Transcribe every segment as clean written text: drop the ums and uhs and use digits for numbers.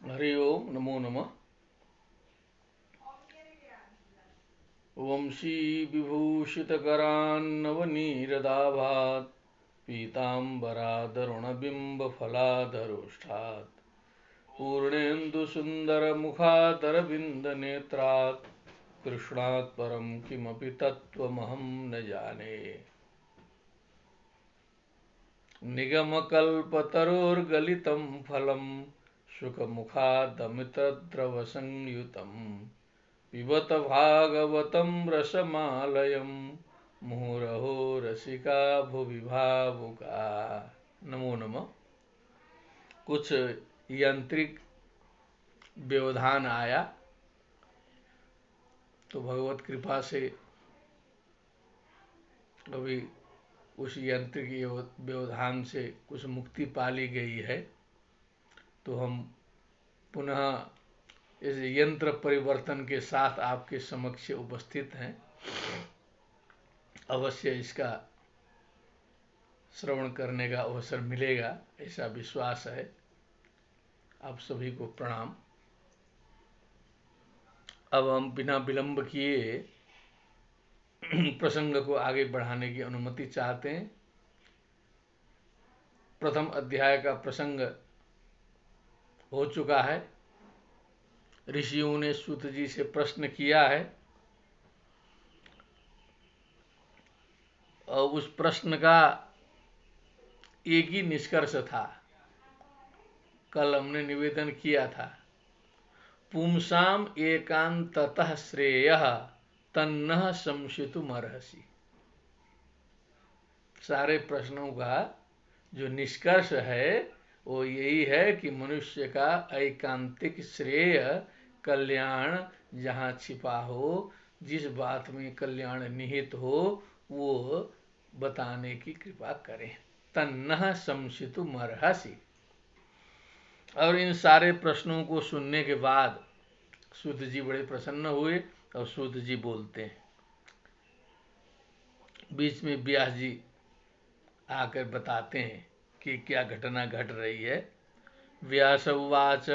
हरि ओम नमो नमः। वंशी विभूषितकरान्नवनीरदाभात् पीताम्बरादरुणबिम्बफलाधरोष्ठात् पूर्णेन्दुसुन्दरमुखादरविन्दनेत्रात् कृष्णात् परं किमपि तत्त्वमहं न जाने। निगमकल्पतरोर्गलितं फलं शुकमुखादमितद्रवसंयुतम् पिबत भागवतं रसमालयं मुहुरहो रसिका भुवि भावुका। नमो नमः। कुछ यांत्रिक व्यवधान आया तो भगवत कृपा से अभी उस यांत्रिक व्यवधान से कुछ मुक्ति पा ली गई है। तो हम पुनः इस यंत्र परिवर्तन के साथ आपके समक्ष उपस्थित हैं। अवश्य इसका श्रवण करने का अवसर मिलेगा, ऐसा विश्वास है। आप सभी को प्रणाम। अब हम बिना विलंब किए प्रसंग को आगे बढ़ाने की अनुमति चाहते हैं। प्रथम अध्याय का प्रसंग हो चुका है। ऋषियों ने सूत जी से प्रश्न किया है और उस प्रश्न का एक ही निष्कर्ष था। कल हमने निवेदन किया था, पुंसाम एकांततः श्रेयः तन्नः संशितुमर्हसि। सारे प्रश्नों का जो निष्कर्ष है वो यही है कि मनुष्य का एकांतिक श्रेय, कल्याण जहाँ छिपा हो, जिस बात में कल्याण निहित हो, वो बताने की कृपा करें। तन्नः संशितुमर्हसि। और इन सारे प्रश्नों को सुनने के बाद सूत जी बड़े प्रसन्न हुए और सूत जी बोलते हैं। बीच में व्यास जी आकर बताते हैं कि क्या घटना घट रही है। व्यास उवाच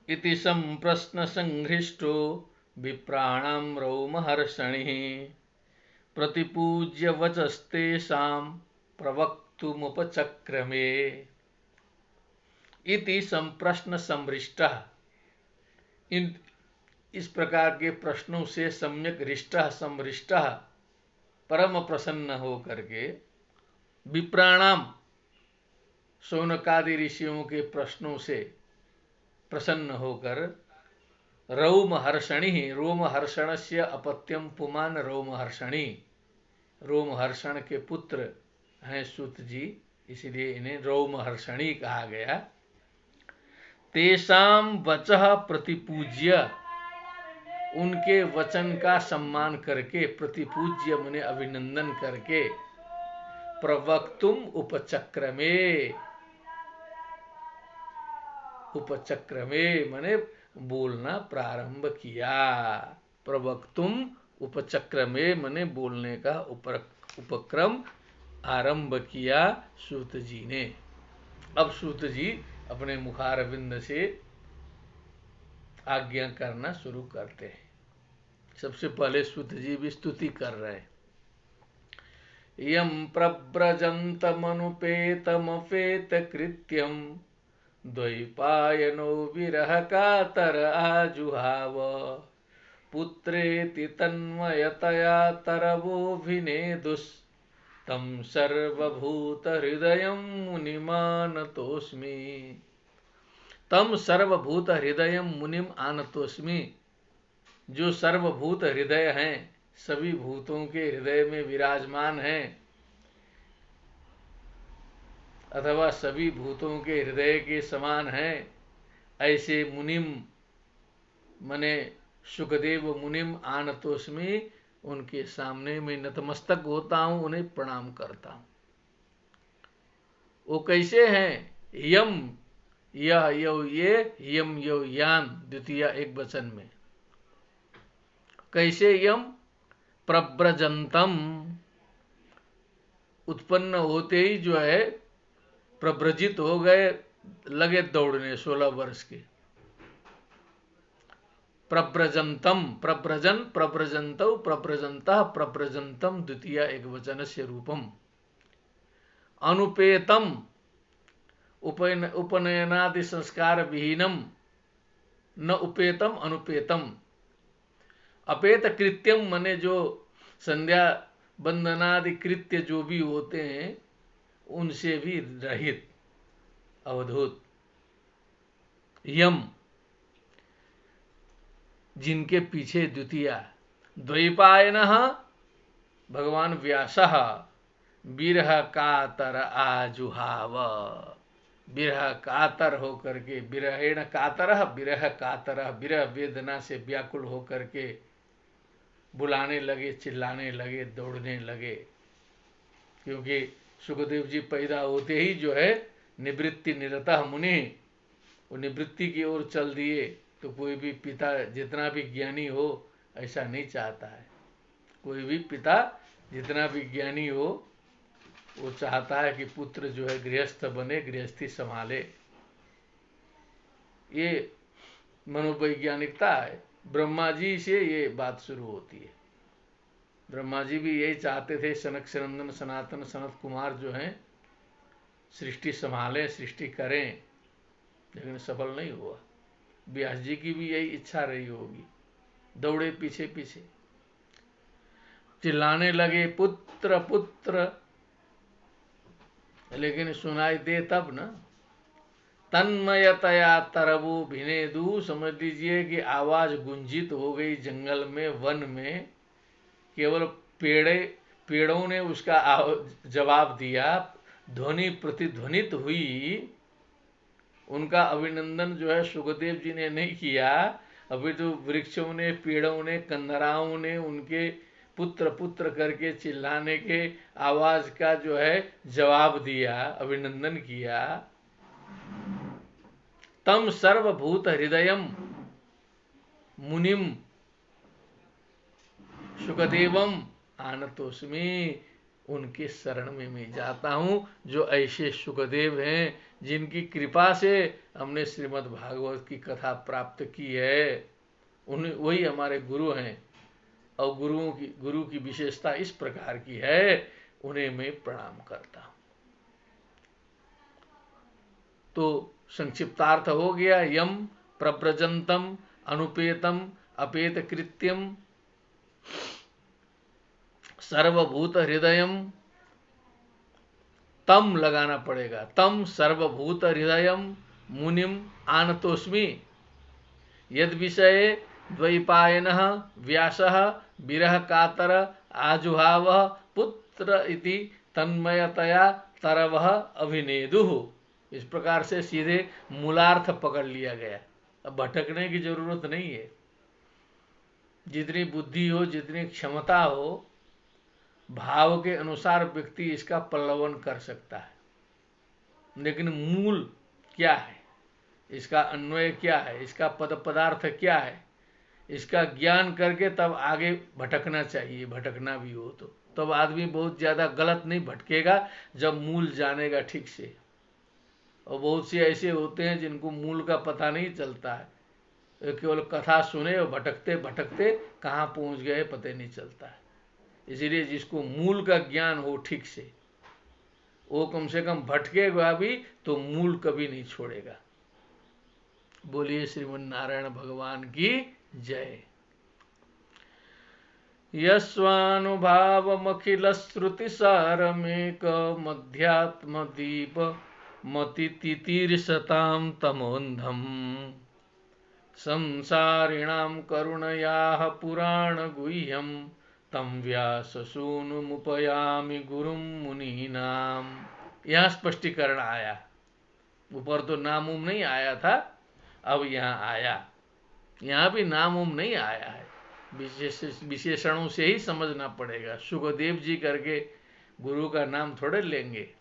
इति संप्रश्न संहृष्टो विप्राणां रोमहर्षणिः प्रतिपूज्य वचस्तेषां प्रवक्तुमुपचक्रमे। इति संप्रश्न संहृष्टः। इस प्रकार के प्रश्नों से सम्यक हृष्टः संहृष्टः परम प्रसन्न हो करके, विप्राणाम शौनकादि ऋषियों के प्रश्नों से प्रसन्न होकर, रोमहर्षणि, रोमहर्षणस्य अपत्यम पुमान रोमहर्षणि, रोमहर्षण के पुत्र हैं सूत जी, इसलिए इन्हें रोमहर्षणि कहा गया। तेषां वचः प्रतिपूज्य, उनके वचन का सम्मान करके, प्रतिपूज्य माने अभिनंदन करके, प्रवक्तुम उपचक्रमे, उपचक्रमे माने बोलना प्रारंभ किया। प्रवक्तुम उपचक्रमे माने बोलने का उपक्रम आरंभ किया सूत जी ने। अब सूत जी अपने मुखारविंद से आज्ञा करना शुरू करते हैं। सबसे पहले सूत जी भी स्तुति कर रहे हैं। यम प्रव्रजन्तमनुपेतमपेत कृत्यम द्वैपायनो विरह कातर आजुहाव पुत्रेति तन्मयतया तरवोऽभिनेदुस् तं सर्वभूत हृदयं मुनिमानतोऽस्मि। तम सर्वभूत हृदय मुनिम आनतोस्मि, जो सर्वभूत हृदय हैं, सभी भूतों के हृदय में विराजमान हैं, अथवा सभी भूतों के हृदय के समान हैं, ऐसे मुनिम मने सुखदेव मुनिम आनतोस्मि, उनके सामने मैं नतमस्तक होता हूं, उन्हें प्रणाम करता हूं। वो कैसे हैं? यम, यह यो ये, यम यो यान, द्वितीय एक वचन में। कैसे यम? प्रव्रजंतम, उत्पन्न होते ही जो है प्रव्रजित हो गए, लगे दौड़ने 16 वर्ष के। प्रव्रजंतम, प्रव्रजन, प्रव्रजंतौ, प्रव्रजंतः, प्रव्रजंतम द्वितीय एक वचन से रूपम। अनुपेतम, उपनयनादि संस्कार विहीनम, न उपेतम अनुपेतम। अपेत कृत्यम मने जो संध्या बंदनादि कृत्य जो भी होते हैं उनसे भी रहित, अवधूत। यम, जिनके पीछे द्वितीया। द्वैपायनः, भगवान व्यासः। विरह कातर आजुहाव, विरह कातर होकर के, विरहेण कातरः, विरह कातरः, विरह वेदना से व्याकुल होकर के बुलाने लगे, चिल्लाने लगे, दौड़ने लगे। क्योंकि सुखदेव जी पैदा होते ही जो है निवृत्ति निरतः मुनि, वो निवृत्ति की ओर चल दिए। तो कोई भी पिता जितना भी ज्ञानी हो ऐसा नहीं चाहता है। कोई भी पिता जितना भी ज्ञानी हो वो चाहता है कि पुत्र जो है गृहस्थ बने, गृहस्थी संभाले। ये मनोवैज्ञानिकता है। ब्रह्मा जी से ये बात शुरू होती है। ब्रह्मा जी भी यही चाहते थे, सनक सनंदन सनातन सनत कुमार जो हैं सृष्टि संभालें, सृष्टि करें, लेकिन सफल नहीं हुआ। व्यास जी की भी यही इच्छा रही होगी, दौड़े पीछे पीछे, चिल्लाने लगे पुत्र पुत्र, लेकिन सुनाई दे तब ना। तन्मयतया तरबु भिनेदु, समझ लीजिए कि आवाज गुंजित हो गई जंगल में, वन में। केवल पेड़ों ने उसका जवाब दिया, ध्वनि प्रतिध्वनित हुई। उनका अभिनंदन जो है सुखदेव जी ने नहीं किया। अभी तो वृक्षों ने, पेड़ों ने, कंदराओं ने उनके पुत्र पुत्र करके चिल्लाने के आवाज का जो है जवाब दिया, अभिनंदन किया। तम सर्वभूत हृदयम मुनिम सुखदेवम आनतोस्मि, उनके शरण में मैं जाता हूं। जो ऐसे सुखदेव हैं जिनकी कृपा से हमने श्रीमद् भागवत की कथा प्राप्त की है, उन्हें वही हमारे गुरु हैं। और गुरु की विशेषता इस प्रकार की है, उन्हें मैं प्रणाम करता हूं। तो संक्षिप्तार्थ हो गया, यम प्रव्रजंतम अनुपेतम अपेत कृत्यम सर्वभूत हृदयम, तम लगाना पड़ेगा, तम सर्वभूत हृदयम मुनिम आनतोस्मि, यद विषये द्वैपायनः व्यासः विरह कातर आजुहाव पुत्र इति तन्मयतया तरवः अभिनेदुः। इस प्रकार से सीधे मूलार्थ पकड़ लिया गया। अब भटकने की जरूरत नहीं है। जितनी बुद्धि हो, जितनी क्षमता हो, भाव के अनुसार व्यक्ति इसका पल्लवन कर सकता है। लेकिन मूल क्या है, इसका अन्वय क्या है, इसका पद पदार्थ क्या है, इसका ज्ञान करके तब आगे भटकना चाहिए। भटकना भी हो तो तब आदमी बहुत ज़्यादा गलत नहीं भटकेगा, जब मूल जानेगा ठीक से। और बहुत से ऐसे होते हैं जिनको मूल का पता नहीं चलता है, केवल कथा सुने और भटकते भटकते कहाँ पहुँच गए पता नहीं चलता है। इसलिए जिसको मूल का ज्ञान हो ठीक से, वो कम से कम भटकेगा भी तो मूल कभी नहीं छोड़ेगा। बोलिए श्रीमन नारायण भगवान की जय। यस्वानुभावमखिल श्रुति सारमेक मध्यात्म दीप मतितितीर्षतां तमोन्धम, संसारिणां करुणयाः पुराण गुह्यं तम व्याससूनुमुपयामि गुरुं मुनीनाम। यहाँ स्पष्टीकरण आया। ऊपर तो नाम उम नहीं आया था, अब यहाँ आया। यहाँ भी नाम उम नहीं आया है, विशेषणों से ही समझना पड़ेगा। सुखदेव जी करके गुरु का नाम थोड़े लेंगे।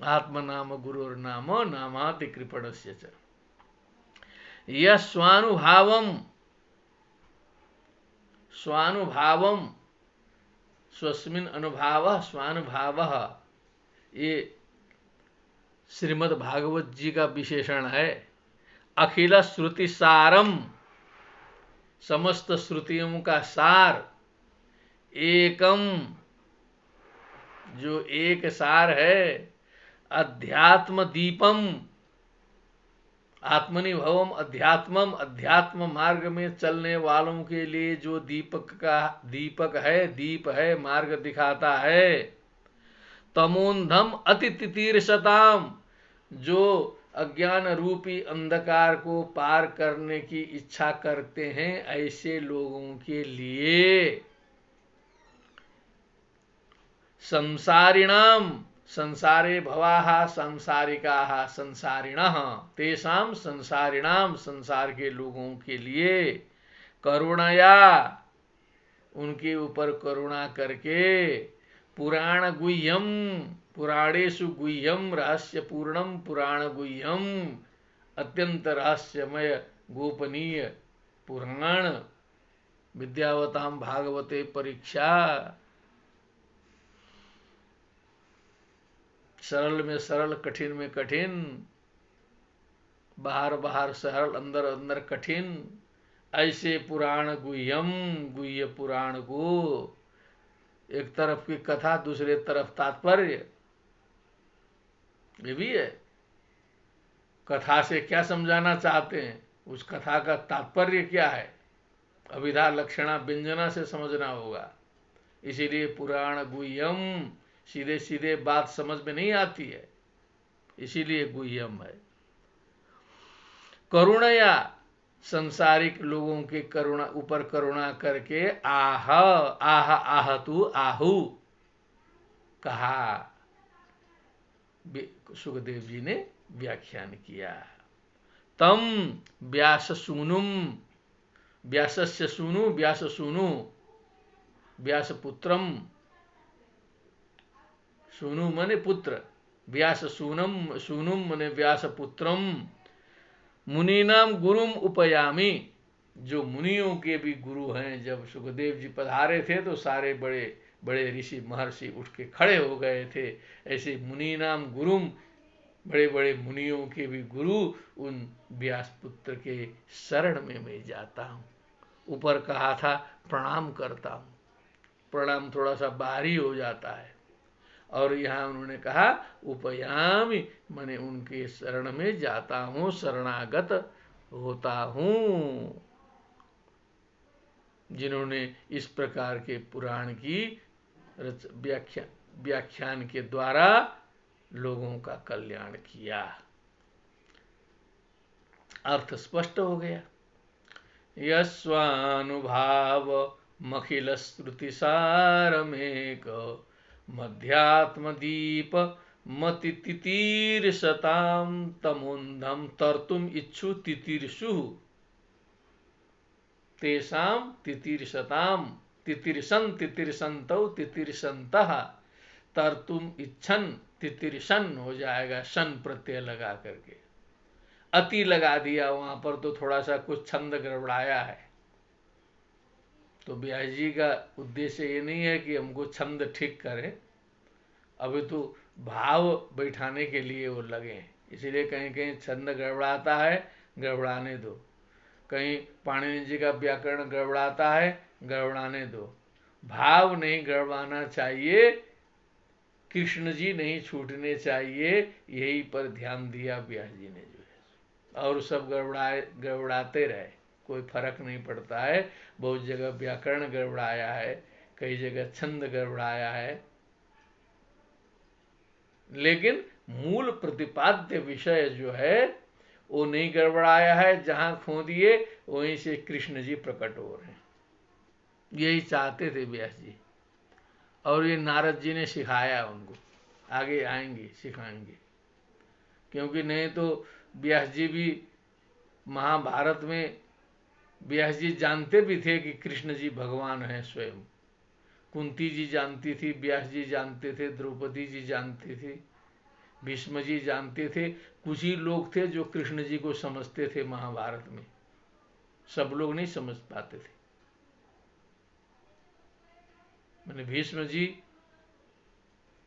आत्म नाम गुरुर नामो नामाति कृपणस्य च। यह स्वानुभावम, स्वानुभावम, स्वस्मिन अनुभावः स्वानुभावः, ये श्रीमद् भागवत जी का विशेषण है। अखिल श्रुति सारम, समस्त श्रुतियों का सार, एकम, जो एक सार है, अध्यात्म दीपम, आत्मनिभवम अध्यात्मम, अध्यात्म मार्ग में चलने वालों के लिए जो दीपक है, दीप है, मार्ग दिखाता है। तमोंधम अति तितीर्षताम, जो अज्ञान रूपी अंधकार को पार करने की इच्छा करते हैं, ऐसे लोगों के लिए। संसारिणाम, संसारे भवाः सांसारिकाः संसारिणः, तेषां संसारिणाम, संसार के लोगों के लिए। करुणया, उनके ऊपर करुणा करके। पुराण गुह्यम, पुराणेषु गुह्यम रहस्यपूर्णम पुराण गुह्यम, अत्यंत रहस्यमय गोपनीय पुराण। विद्यावताम भागवते परीक्षा, सरल में सरल, कठिन में कठिन, बाहर बाहर सरल, अंदर अंदर कठिन, ऐसे पुराण गुह्यम, गुह्य पुराण को। एक तरफ की कथा, दूसरे तरफ तात्पर्य, ये भी है। कथा से क्या समझाना चाहते हैं, उस कथा का तात्पर्य क्या है, अभिधा लक्षणा व्यंजना से समझना होगा। इसीलिए पुराण गुह्यम, सीधे सीधे बात समझ में नहीं आती है, इसीलिए गुह्यम है। करुणया, संसारिक लोगों के करुणा ऊपर करुणा करके। आह आह आह तू आहु, कहा, सुखदेव जी ने व्याख्यान किया। तम व्यास सूनुम, व्यासस्य सूनु, व्यास सूनु, व्यास पुत्रम, सूनु मने पुत्र, व्यास सूनम, सूनुम मने व्यास पुत्रम, मुनीनाम गुरुम उपयामी, जो मुनियों के भी गुरु हैं। जब सुखदेव जी पधारे थे तो सारे बड़े बड़े ऋषि महर्षि उठ के खड़े हो गए थे। ऐसे मुनीनाम गुरुम, बड़े बड़े मुनियों के भी गुरु, उन व्यास पुत्र के शरण में मैं जाता हूँ। ऊपर कहा था प्रणाम करता हूँ, प्रणाम थोड़ा सा बाहरी हो जाता है, और यहाँ उन्होंने कहा उपयामी, माने उनके शरण में जाता हूँ, शरणागत होता हूँ, जिन्होंने इस प्रकार के पुराण की व्याख्यान के द्वारा लोगों का कल्याण किया। अर्थ स्पष्ट हो गया। यस्वानुभाव मखिल श्रुति सारमेक, मध्यात्मदीप मति तितीर्षताम, तमोन्धम तर्तुम इच्छु तितीर्षु, तेषाम तितीर्षताम, तितीर्षन् तितीर्षन्तौ तितीर्षन्तः, तर्तुम इच्छन, तितीर्षन् हो जाएगा, शन प्रत्यय लगा करके। अति लगा दिया वहां पर तो थोड़ा सा कुछ छंद गड़बड़ाया है। तो व्यास जी का उद्देश्य ये नहीं है कि हमको छंद ठीक करें, अभी तो भाव बैठाने के लिए वो लगे, इसीलिए कहीं कहीं छंद गड़बड़ाता है, गड़बड़ाने दो। कहीं पाणिनि जी का व्याकरण गड़बड़ाता है, गड़बड़ाने दो। भाव नहीं गड़बड़ाना चाहिए, कृष्ण जी नहीं छूटने चाहिए, यही पर ध्यान दिया व्यास जी ने जो है। और सब गड़बड़ाते रहे, कोई फर्क नहीं पड़ता है। बहुत जगह व्याकरण गड़बड़ाया है, कई जगह छंद गड़बड़ाया है, लेकिन मूल प्रतिपाद्य विषय जो है वो नहीं गड़बड़ाया है। जहां खो दिए वहीं से कृष्ण जी प्रकट हो रहे हैं, यही चाहते थे व्यास जी, और ये नारद जी ने सिखाया उनको, आगे आएंगे सिखाएंगे। क्योंकि नहीं तो व्यास जी भी महाभारत में, व्यास जी जानते भी थे कि कृष्ण जी भगवान हैं स्वयं। कुंती जी जानती थी, व्यास जी जानते थे, द्रौपदी जी जानती थी, भीष्म जी जानते थे। कुछ ही लोग थे जो कृष्ण जी को समझते थे महाभारत में, सब लोग नहीं समझ पाते थे। मैंने भीष्म जी,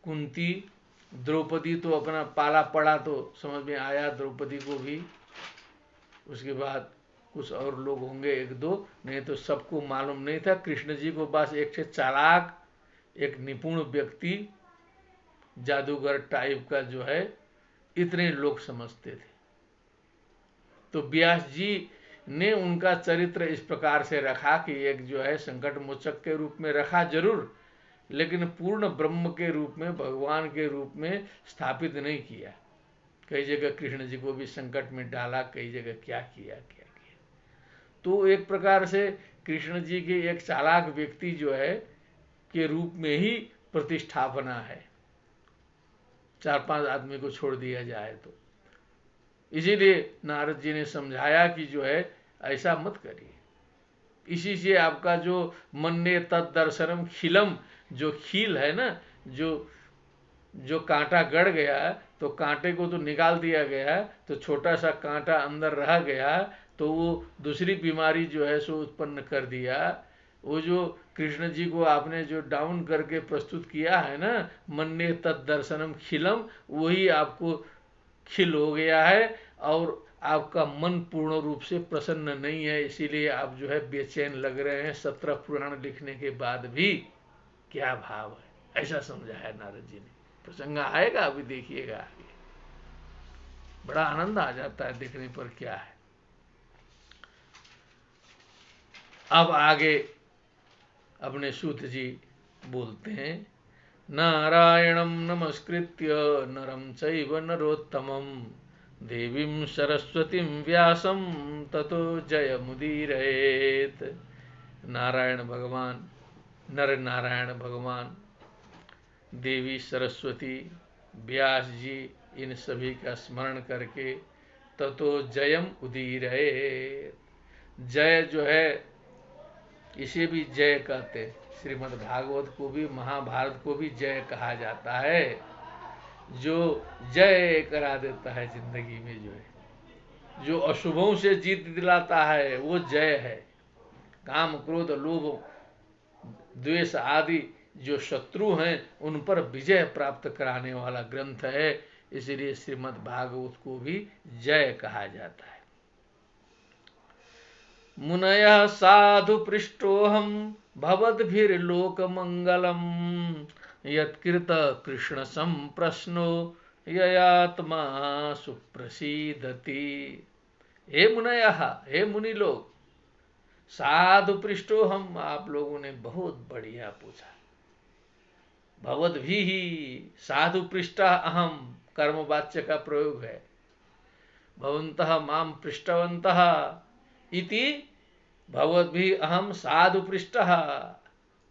कुंती, द्रौपदी तो अपना पाला पड़ा तो समझ में आया द्रौपदी को भी। उसके बाद कुछ और लोग होंगे एक दो, नहीं तो सबको मालूम नहीं था। कृष्ण जी को बस एक से चालाक, एक निपुण व्यक्ति, जादूगर टाइप का जो है, इतने लोग समझते थे। तो व्यास जी ने उनका चरित्र इस प्रकार से रखा कि एक जो है संकट मोचक के रूप में रखा जरूर, लेकिन पूर्ण ब्रह्म के रूप में, भगवान के रूप में स्थापित नहीं किया। कई जगह कृष्ण जी को भी संकट में डाला, कई जगह क्या किया। तो एक प्रकार से कृष्ण जी के एक चालाक व्यक्ति जो है के रूप में ही प्रतिष्ठापना है, 4-5 आदमी को छोड़ दिया जाए तो। इसीलिए नारद जी ने समझाया कि जो है ऐसा मत करिए। इसी से आपका जो मन्ने तद दर्शनम खिलम, जो खील है ना, जो कांटा गड़ गया तो कांटे को तो निकाल दिया गया, तो छोटा सा कांटा अंदर रह गया, तो वो दूसरी बीमारी जो है सो उत्पन्न कर दिया। वो जो कृष्ण जी को आपने जो डाउन करके प्रस्तुत किया है ना, मन्ने तद दर्शनम खिलम, वही आपको खिल हो गया है और आपका मन पूर्ण रूप से प्रसन्न नहीं है। इसीलिए आप जो है बेचैन लग रहे हैं 17 पुराण लिखने के बाद भी। क्या भाव है, ऐसा समझाया नारद जी ने। प्रसंग आएगा, अभी देखिएगा आगे, बड़ा आनंद आ जाता है देखने पर क्या है। अब आगे अपने सूत जी बोलते हैं, नारायणं नमस्कृत्य नरं चैव नरोत्तमं देवीं सरस्वतीं व्यासं ततो जयमुदीरयेत्। नारायण भगवान, नर नारायण भगवान, देवी सरस्वती, व्यास जी, इन सभी का स्मरण करके ततो जयम उदीरयेत्। जय जो है इसे भी जय कहते हैं। श्रीमद् भागवत को भी, महाभारत को भी जय कहा जाता है। जो जय करा देता है जिंदगी में, जो है जो अशुभों से जीत दिलाता है वो जय है। काम क्रोध लोभ द्वेष आदि जो शत्रु हैं उन पर विजय प्राप्त कराने वाला ग्रंथ है। इसलिए श्रीमद् भागवत को भी जय कहा जाता है। मुनयः साधु पृष्ठोऽहं भवद्भिर्लोकमङ्गलम् यत्कृत कृष्ण संप्रश्नो ययात्मा सुप्रसीदति। हे मुनयः, हे मुनि लोग, साधु पृष्ठोऽहं, आप लोगों ने बहुत बढ़िया पूछा। भवद्भिः, साधु पृष्ठः अहम, कर्मवाच्य का प्रयोग है। भवन्तः माम पृष्ठवन्तः इति भवद्भिः अहम साधु पृष्ठः।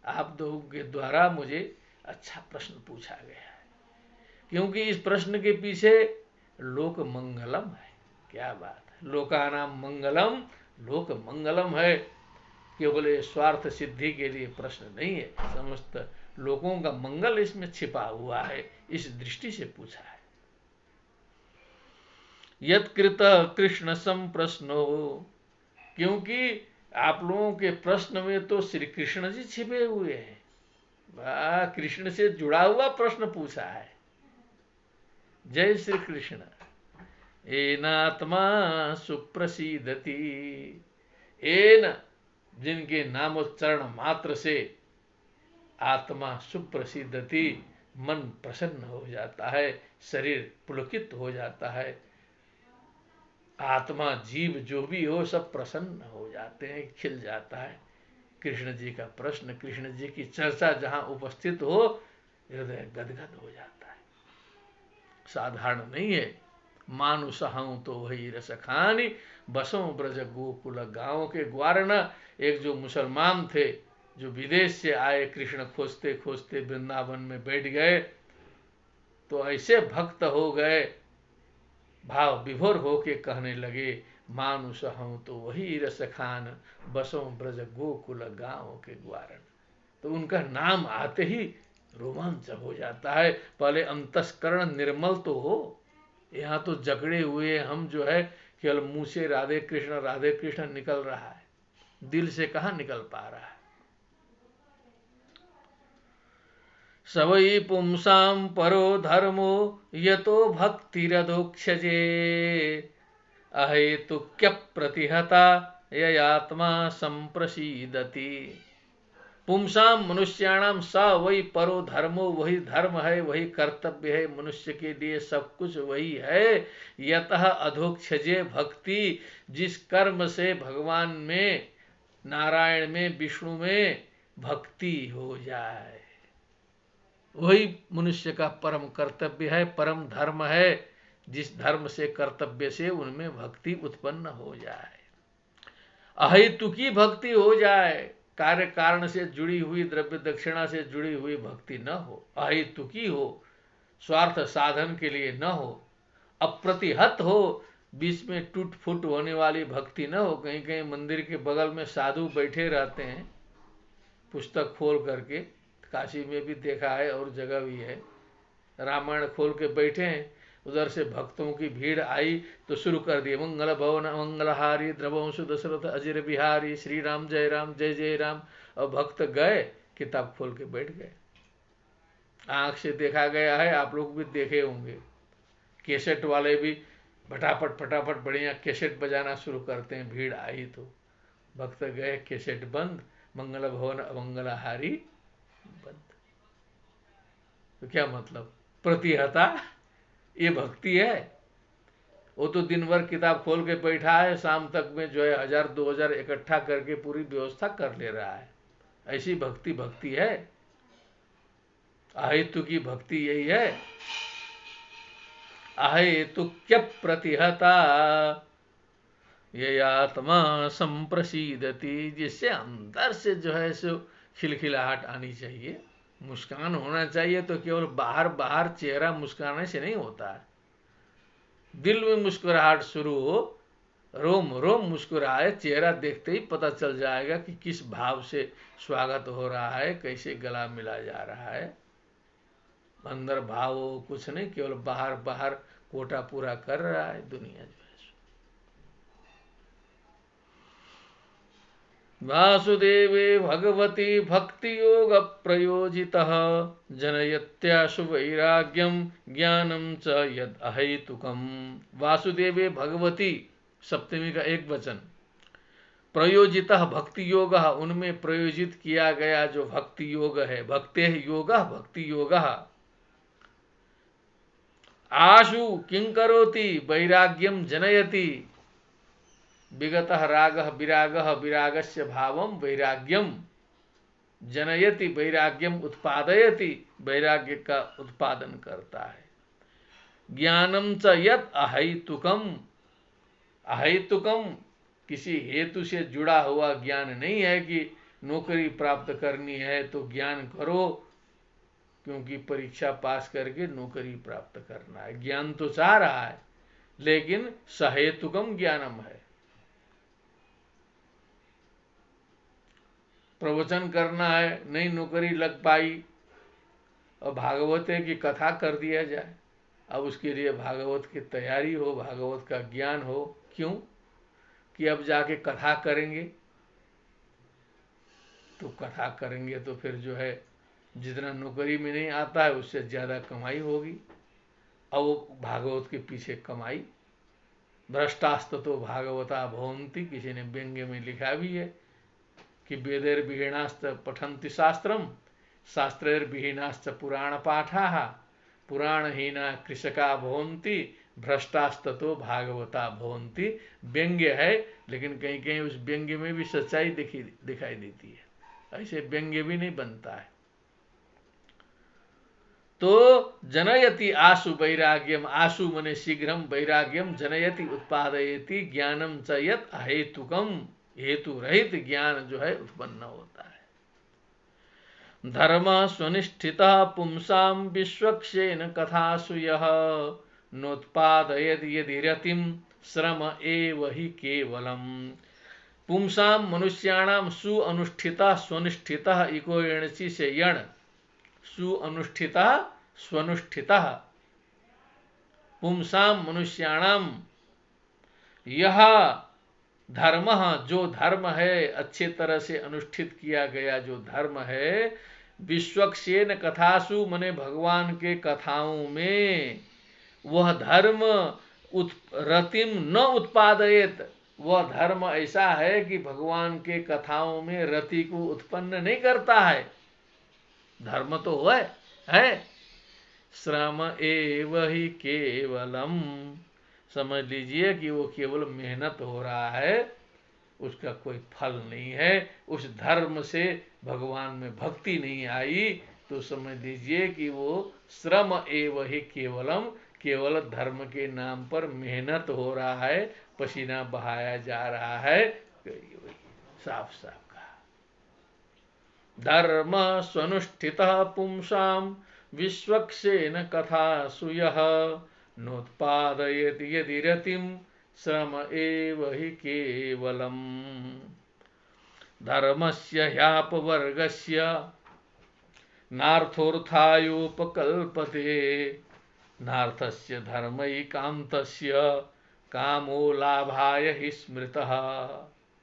आप लोगों के द्वारा मुझे अच्छा प्रश्न पूछा गया है, क्योंकि इस प्रश्न के पीछे लोक मंगलम है। क्या बात है, लोकानाम मंगलम, लोक मंगलम है। केवल स्वार्थ सिद्धि के लिए प्रश्न नहीं है, समस्त लोगों का मंगल इसमें छिपा हुआ है, इस दृष्टि से पूछा है। यत्कृत कृष्ण संप्रश्नो, क्योंकि आप लोगों के प्रश्न में तो श्री कृष्ण जी छिपे हुए हैं। वाह, कृष्ण से जुड़ा हुआ प्रश्न पूछा है। जय श्री कृष्ण। एनात्मा सुप्रसीदति, एन, जिनके नामोच्चारण मात्र से आत्मा सुप्रसिद्धति, मन प्रसन्न हो जाता है, शरीर पुलकित हो जाता है, आत्मा जीव जो भी हो सब प्रसन्न हो जाते हैं, खिल जाता है। कृष्ण जी का प्रश्न, कृष्ण जी की चर्चा जहाँ उपस्थित हो, हृदय गदगद हो जाता है। साधारण नहीं है। मानुष हूं तो वही रस खानी, बसों ब्रज गोकुल गांव के ग्वारना। एक जो मुसलमान थे, जो विदेश से आए, कृष्ण खोजते खोजते वृंदावन में बैठ गए, तो ऐसे भक्त हो गए, भाव विभोर होके कहने लगे, मानुष हूं तो वही रस खान, बसों ब्रज गोकुल गांव के ग्वारन। तो उनका नाम आते ही रोमांच हो जाता है। पहले अंतस्करण निर्मल तो हो, यहाँ तो जकड़े हुए हम जो है केवल मुंह से राधे कृष्ण निकल रहा है, दिल से कहाँ निकल पा रहा है। स वै पुंसां परो धर्मो यतो भक्तिरधोक्षजे अहेतुक्य प्रतिहता ययात्मा संप्रसीदति। पुंसाम मनुष्याणाम स वही परो धर्मो, वही धर्म है, वही कर्तव्य है, मनुष्य के लिए सब कुछ वही है। यतः अधोक्षजे भक्ति, जिस कर्म से भगवान में, नारायण में, विष्णु में भक्ति हो जाए, वही मनुष्य का परम कर्तव्य है, परम धर्म है। जिस धर्म से, कर्तव्य से उनमें भक्ति उत्पन्न हो जाए, अहेतुकी भक्ति हो जाए, कार्य कारण से जुड़ी हुई, द्रव्य दक्षिणा से जुड़ी हुई भक्ति न हो, अहेतुकी हो, स्वार्थ साधन के लिए न हो, अप्रतिहत हो, बीच में टूट फूट होने वाली भक्ति न हो। कहीं कहीं मंदिर के बगल में साधु बैठे रहते हैं पुस्तक खोल करके, काशी में भी देखा है और जगह भी है, रामायण खोल के बैठे हैं, उधर से भक्तों की भीड़ आई तो शुरू कर दिए, मंगल भवन मंगलहारी द्रवंशु दशरथ अजिर बिहारी, श्री राम जय राम जय जय राम। और भक्त गए, किताब खोल के बैठ गए। आंख से देखा गया है, आप लोग भी देखे होंगे, कैसेट वाले भी फटाफट फटाफट बढ़िया कैसेट बजाना शुरू करते हैं, भीड़ आई तो भक्त गए, कैसेट बंद, मंगल भवन अमंगलहारी बंद। तो क्या मतलब, प्रतिहता ये भक्ति है? वो तो दिन भर किताब खोल के बैठा है, शाम तक में जो है 1000-2000 इकट्ठा करके पूरी व्यवस्था कर ले रहा है। ऐसी भक्ति भक्ति है? अहेतु की भक्ति यही है। अहेतुक्य प्रतिहता ये आत्मा संप्रसीदति, जिससे अंदर से जो है सो खिलखिलाहट आनी चाहिए, मुस्कान होना चाहिए। तो केवल बाहर बाहर चेहरा मुस्काने से नहीं होता है, दिल में मुस्कुराहट शुरू हो, रोम रोम मुस्कुराए, चेहरा देखते ही पता चल जाएगा कि किस भाव से स्वागत हो रहा है, कैसे गला मिला जा रहा है। अंदर भाव हो कुछ नहीं, केवल बाहर बाहर कोटा पूरा कर रहा है दुनिया जो है। वासुदेवे भगवती भक्ति योग प्रयोजितः जनयत्याशु वैराग्यम ज्ञानम च यद अहेतुकम। वासुदेवे भगवती सप्तमी का एक वचन, प्रयोजितः भक्ति योग, उनमें प्रयोजित किया गया जो भक्ति योग है, भक्ते योग भक्ति योग। आशु किं करोति वैराग्यम जनयति, विगतः रागः विरागः विरागस्य भावम वैराग्यम जनयति, वैराग्यम उत्पादयति, वैराग्य का उत्पादन करता है। ज्ञानम च यत् अहेतुकम, अहेतुकम किसी हेतु से जुड़ा हुआ ज्ञान नहीं है कि नौकरी प्राप्त करनी है तो ज्ञान करो, क्योंकि परीक्षा पास करके नौकरी प्राप्त करना है। ज्ञान तो चाह रहा है लेकिन सहेतुकम ज्ञानम है। प्रवचन करना है, नई नौकरी लग पाई और भागवत की कथा कर दिया जाए, अब उसके लिए भागवत की तैयारी हो, भागवत का ज्ञान हो। क्यों कि अब जाके कथा करेंगे, तो कथा करेंगे तो फिर जो है जितना नौकरी में नहीं आता है उससे ज़्यादा कमाई होगी। अब वो भागवत के पीछे कमाई, भ्रष्टास्ततो भागवता भवन्ति, किसी ने व्यंग्य में लिखा भी है कि वेदैर विहीनाश्च पठन्ति शास्त्रम, शास्त्रैर विहीनाश्च पुराण पाठाः, पुराणहीना कृषका भवन्ति, भ्रष्टास्ततो भागवता भवन्ति। व्यंग्य है लेकिन कहीं कहीं उस व्यंग्य में भी सच्चाई दिखाई देती है, ऐसे व्यंग्य भी नहीं बनता है। तो जनयति आशु वैराग्यम, आशु मने शीघ्रम, वैराग्यम जनयति उत्पादयति, ज्ञानम च यत् अहेतुकम, हेतु रहित ज्ञान जो है उत्पन्न होता है। धर्म स्वनिष्ठितः पुंसाम विश्वक्षेन कथासु यः नोत्पादयद यदि रतिम श्रम एव हि केवलम। पुंसाम मनुष्याणाम सु अनुष्ठितः स्वनिष्ठितः, इको एणचि से यण, सु अनुष्ठितः स्वनुष्ठितः, पुंसाम मनुष्याणाम, यह धर्म जो धर्म है, अच्छे तरह से अनुष्ठित किया गया जो धर्म है, विश्वक्सेन कथासु मने भगवान के कथाओं में वह धर्म रतिम न उत्पादयत, वह धर्म ऐसा है कि भगवान के कथाओं में रति को उत्पन्न नहीं करता है। धर्म तो है श्रम एव ही केवलम, समझ लीजिए कि वो केवल मेहनत हो रहा है, उसका कोई फल नहीं है। उस धर्म से भगवान में भक्ति नहीं आई तो समझ लीजिए कि वो श्रम एव ही केवलम, केवल धर्म के नाम पर मेहनत हो रहा है, पसीना बहाया जा रहा है। साफ साफ कहा, धर्म स्वनुष्ठितः पुंसाम विश्वक्सेन कथासु यः नोत्पादयति यदि रतिम श्रम एव हि केवलम। धर्मस्य ह्यापवर्गस्य नार्थोऽर्थायोपकल्पते, नार्थस्य धर्मैकान्तस्य कामो लाभाय हि स्मृतः।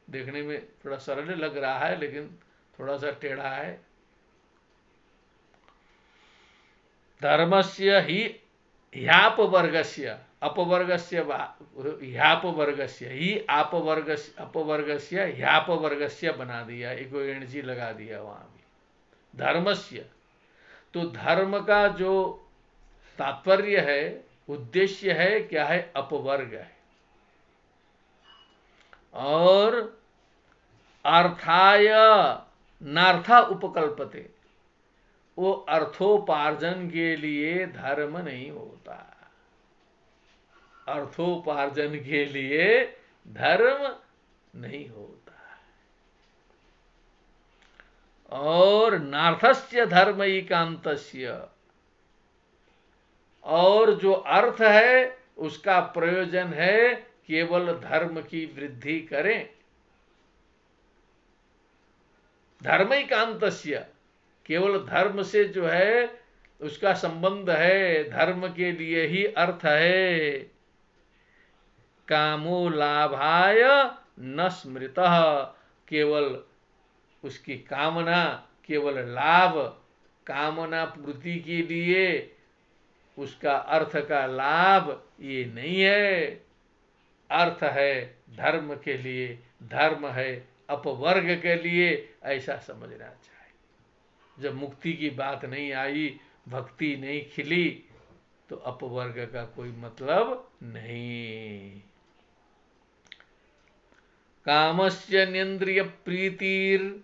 देखने में थोड़ा सरल लग रहा है लेकिन थोड़ा सा टेढ़ा है। धर्मस्य ही ह्यापवर्गस्य, अपवर्गस्य ह्यापवर्गस्य ही अपवर्गस्य ह्यापवर्गस्य बना दिया, एक एनर्जी लगा दिया वहां भी। धर्मस्य, तो धर्म का जो तात्पर्य है, उद्देश्य है क्या है? अपवर्ग है। और अर्थाय नार्था उपकल्पते, वो अर्थोपार्जन के लिए धर्म नहीं होता, अर्थोपार्जन के लिए धर्म नहीं होता। और नार्थस्य धर्म एकांतस्य, और जो अर्थ है उसका प्रयोजन है केवल धर्म की वृद्धि करें। धर्म एकांतस्य, केवल धर्म से जो है उसका संबंध है, धर्म के लिए ही अर्थ है। कामो लाभाय न स्मृतः, केवल उसकी कामना, केवल लाभ, कामना पूर्ति के लिए उसका अर्थ का लाभ ये नहीं है। अर्थ है धर्म के लिए, धर्म है अपवर्ग के लिए, ऐसा समझना चाहिए। जब मुक्ति की बात नहीं आई, भक्ति नहीं खिली, तो अपवर्ग का कोई मतलब नहीं। कामस्य नेन्द्रिय प्रीतिर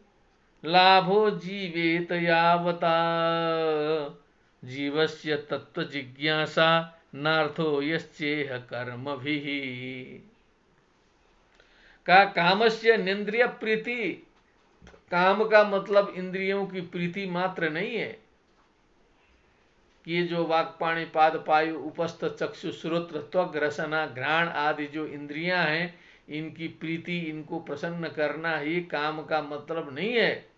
लाभो जीवेत यावता, जीवस्य तत्व जिज्ञासा नार्थो यश्चेह कर्म भी। का कामस्य नेन्द्रिय प्रीति, काम का मतलब इंद्रियों की प्रीति मात्र नहीं है। ये जो वाक्पाणी पाद पायु उपस्थ चक्षु श्रोत्र त्वग रसना घ्राण आदि जो इंद्रियां हैं, इनकी प्रीति, इनको प्रसन्न करना ही काम का मतलब नहीं है।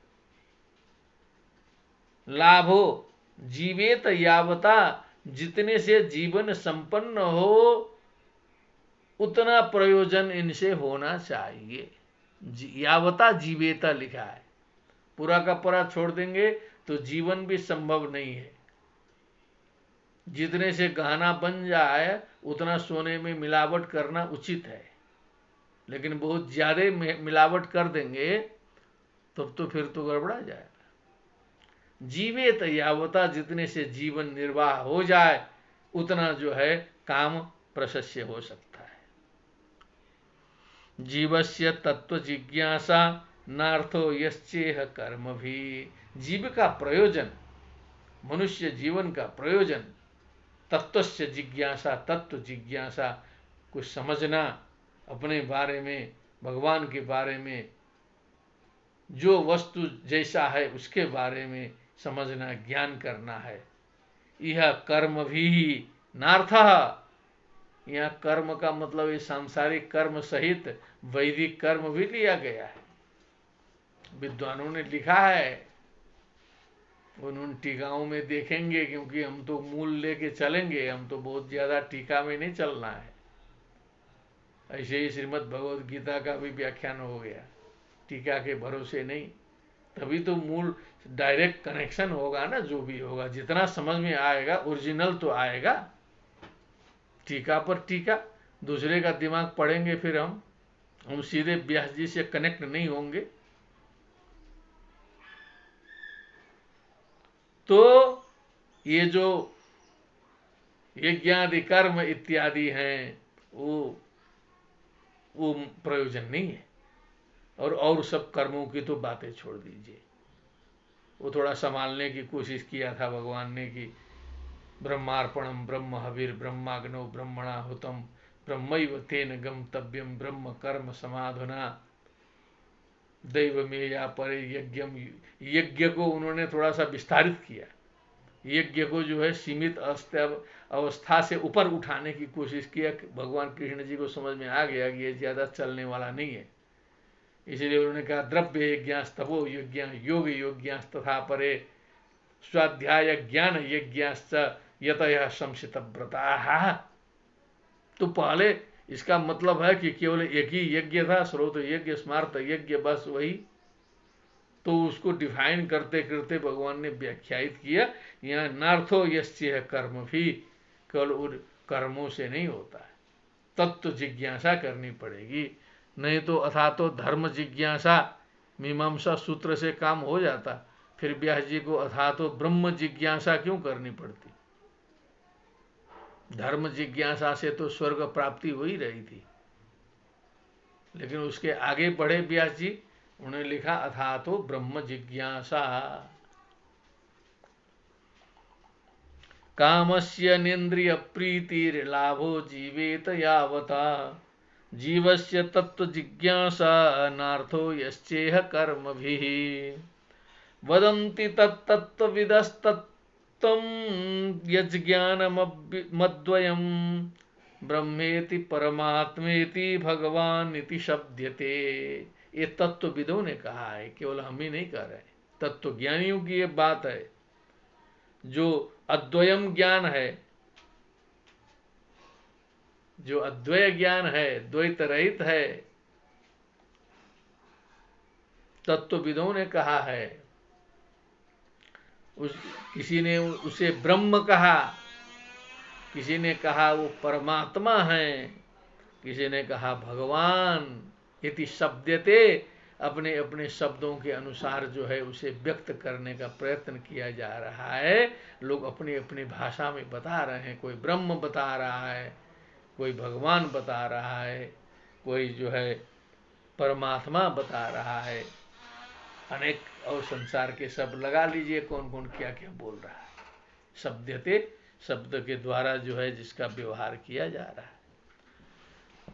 लाभो जीवेत यावता, जितने से जीवन संपन्न हो उतना प्रयोजन इनसे होना चाहिए। यावता जीवेता लिखा है, पूरा का पूरा छोड़ देंगे तो जीवन भी संभव नहीं है। जितने से गहना बन जाए उतना सोने में मिलावट करना उचित है, लेकिन बहुत ज्यादा मिलावट कर देंगे तब तो फिर तो गड़बड़ा जाएगा। जीवेत यावता, जितने से जीवन निर्वाह हो जाए उतना जो है काम प्रशस्य हो सकता है। जीवस्य तत्व जिज्ञासा नार्थो यश्चेह कर्म भी, जीव का प्रयोजन, मनुष्य जीवन का प्रयोजन, तत्वस्य जिज्ञासा, तत्व जिज्ञासा, कुछ समझना, अपने बारे में, भगवान के बारे में, जो वस्तु जैसा है उसके बारे में समझना, ज्ञान करना है। यह कर्म भी नार्थः, यह कर्म का मतलब ये सांसारिक कर्म सहित वैदिक कर्म भी लिया गया है। विद्वानों ने लिखा है, उन टीकाओं में देखेंगे, क्योंकि हम तो मूल लेके चलेंगे, हम तो बहुत ज्यादा टीका में नहीं चलना है। ऐसे ही श्रीमद् भगवद गीता का भी व्याख्यान हो गया, टीका के भरोसे नहीं। तभी तो मूल डायरेक्ट कनेक्शन होगा ना, जो भी होगा जितना समझ में आएगा ओरिजिनल तो आएगा। टीका पर टीका दूसरे का दिमाग पढ़ेंगे फिर हम सीधे व्यास जी से कनेक्ट नहीं होंगे। तो ये जो यज्ञादि कर्म इत्यादि हैं वो प्रयोजन नहीं है। और सब कर्मों की तो बातें छोड़ दीजिए, वो थोड़ा संभालने की कोशिश किया था भगवान ने कि ब्रह्मार्पणम ब्रह्म हविर ब्रह्माग्नो ब्रह्मणा हुतम ब्रह्मैव तेन गंतव्यम ब्रह्म कर्म समाधुना दैव में या परे यज्ञम। यज्ञ को उन्होंने थोड़ा सा विस्तारित किया, यज्ञ को जो है सीमित अवस्था से ऊपर उठाने की कोशिश किया। भगवान कृष्ण जी को समझ में आ गया कि ये ज्यादा चलने वाला नहीं है, इसलिए उन्होंने कहा द्रव्य यज्ञास्तपो यज्ञ योग यज्ञास्तथा परे स्वाध्याय ज्ञान यज्ञाश्च यतयः संसित व्रता। तो पहले इसका मतलब है कि केवल एक ही यज्ञ था, स्रोत यज्ञ स्मार्त यज्ञ, बस वही। तो उसको डिफाइन करते करते भगवान ने व्याख्यायित किया, यहाँ नार्थो यश्चेह कर्म भी केवल उन कर्मों से नहीं होता है, तत्व जिज्ञासा करनी पड़ेगी। नहीं तो अथा तो धर्म जिज्ञासा मीमांसा सूत्र से काम हो जाता, फिर व्यास जी को अथा तो ब्रह्म जिज्ञासा क्यों करनी पड़ती। धर्म जिज्ञासा से तो स्वर्ग प्राप्ति हो ही रही थी। लेकिन उसके आगे बढ़े व्यास जी, उन्होंने लिखा अथा तो ब्रह्म जिज्ञासा। कामस्य नेन्द्रिय प्रीतिर लाभो जीवेत यावता जीवस्य तत्व जिज्ञासा नार्थो यश्चेह कर्मभिः वदन्ति तत्तत्त्वविदस्तत्त्वं यज्ज्ञानमद्वयं ब्रह्मेति परमात्मेति भगवान इति शब्द्यते। ये तत्वविदों ने कहा है, केवल हम ही नहीं कह रहे, तत्व ज्ञानियों की ये बात है। जो अद्वयम ज्ञान है, जो अद्वय ज्ञान है, द्वैत रहित है, तत्वविदों ने कहा है। किसी ने उसे ब्रह्म कहा, किसी ने कहा वो परमात्मा है, किसी ने कहा भगवान इति शब्दते। अपने अपने शब्दों के अनुसार जो है उसे व्यक्त करने का प्रयत्न किया जा रहा है। लोग अपनी अपनी भाषा में बता रहे हैं, कोई ब्रह्म बता रहा है, कोई भगवान बता रहा है, कोई जो है परमात्मा बता रहा है, अनेक और संसार के शब्द लगा लीजिए, कौन कौन क्या क्या बोल रहा है। शब्दते शब्द के द्वारा जो है जिसका व्यवहार किया जा रहा है।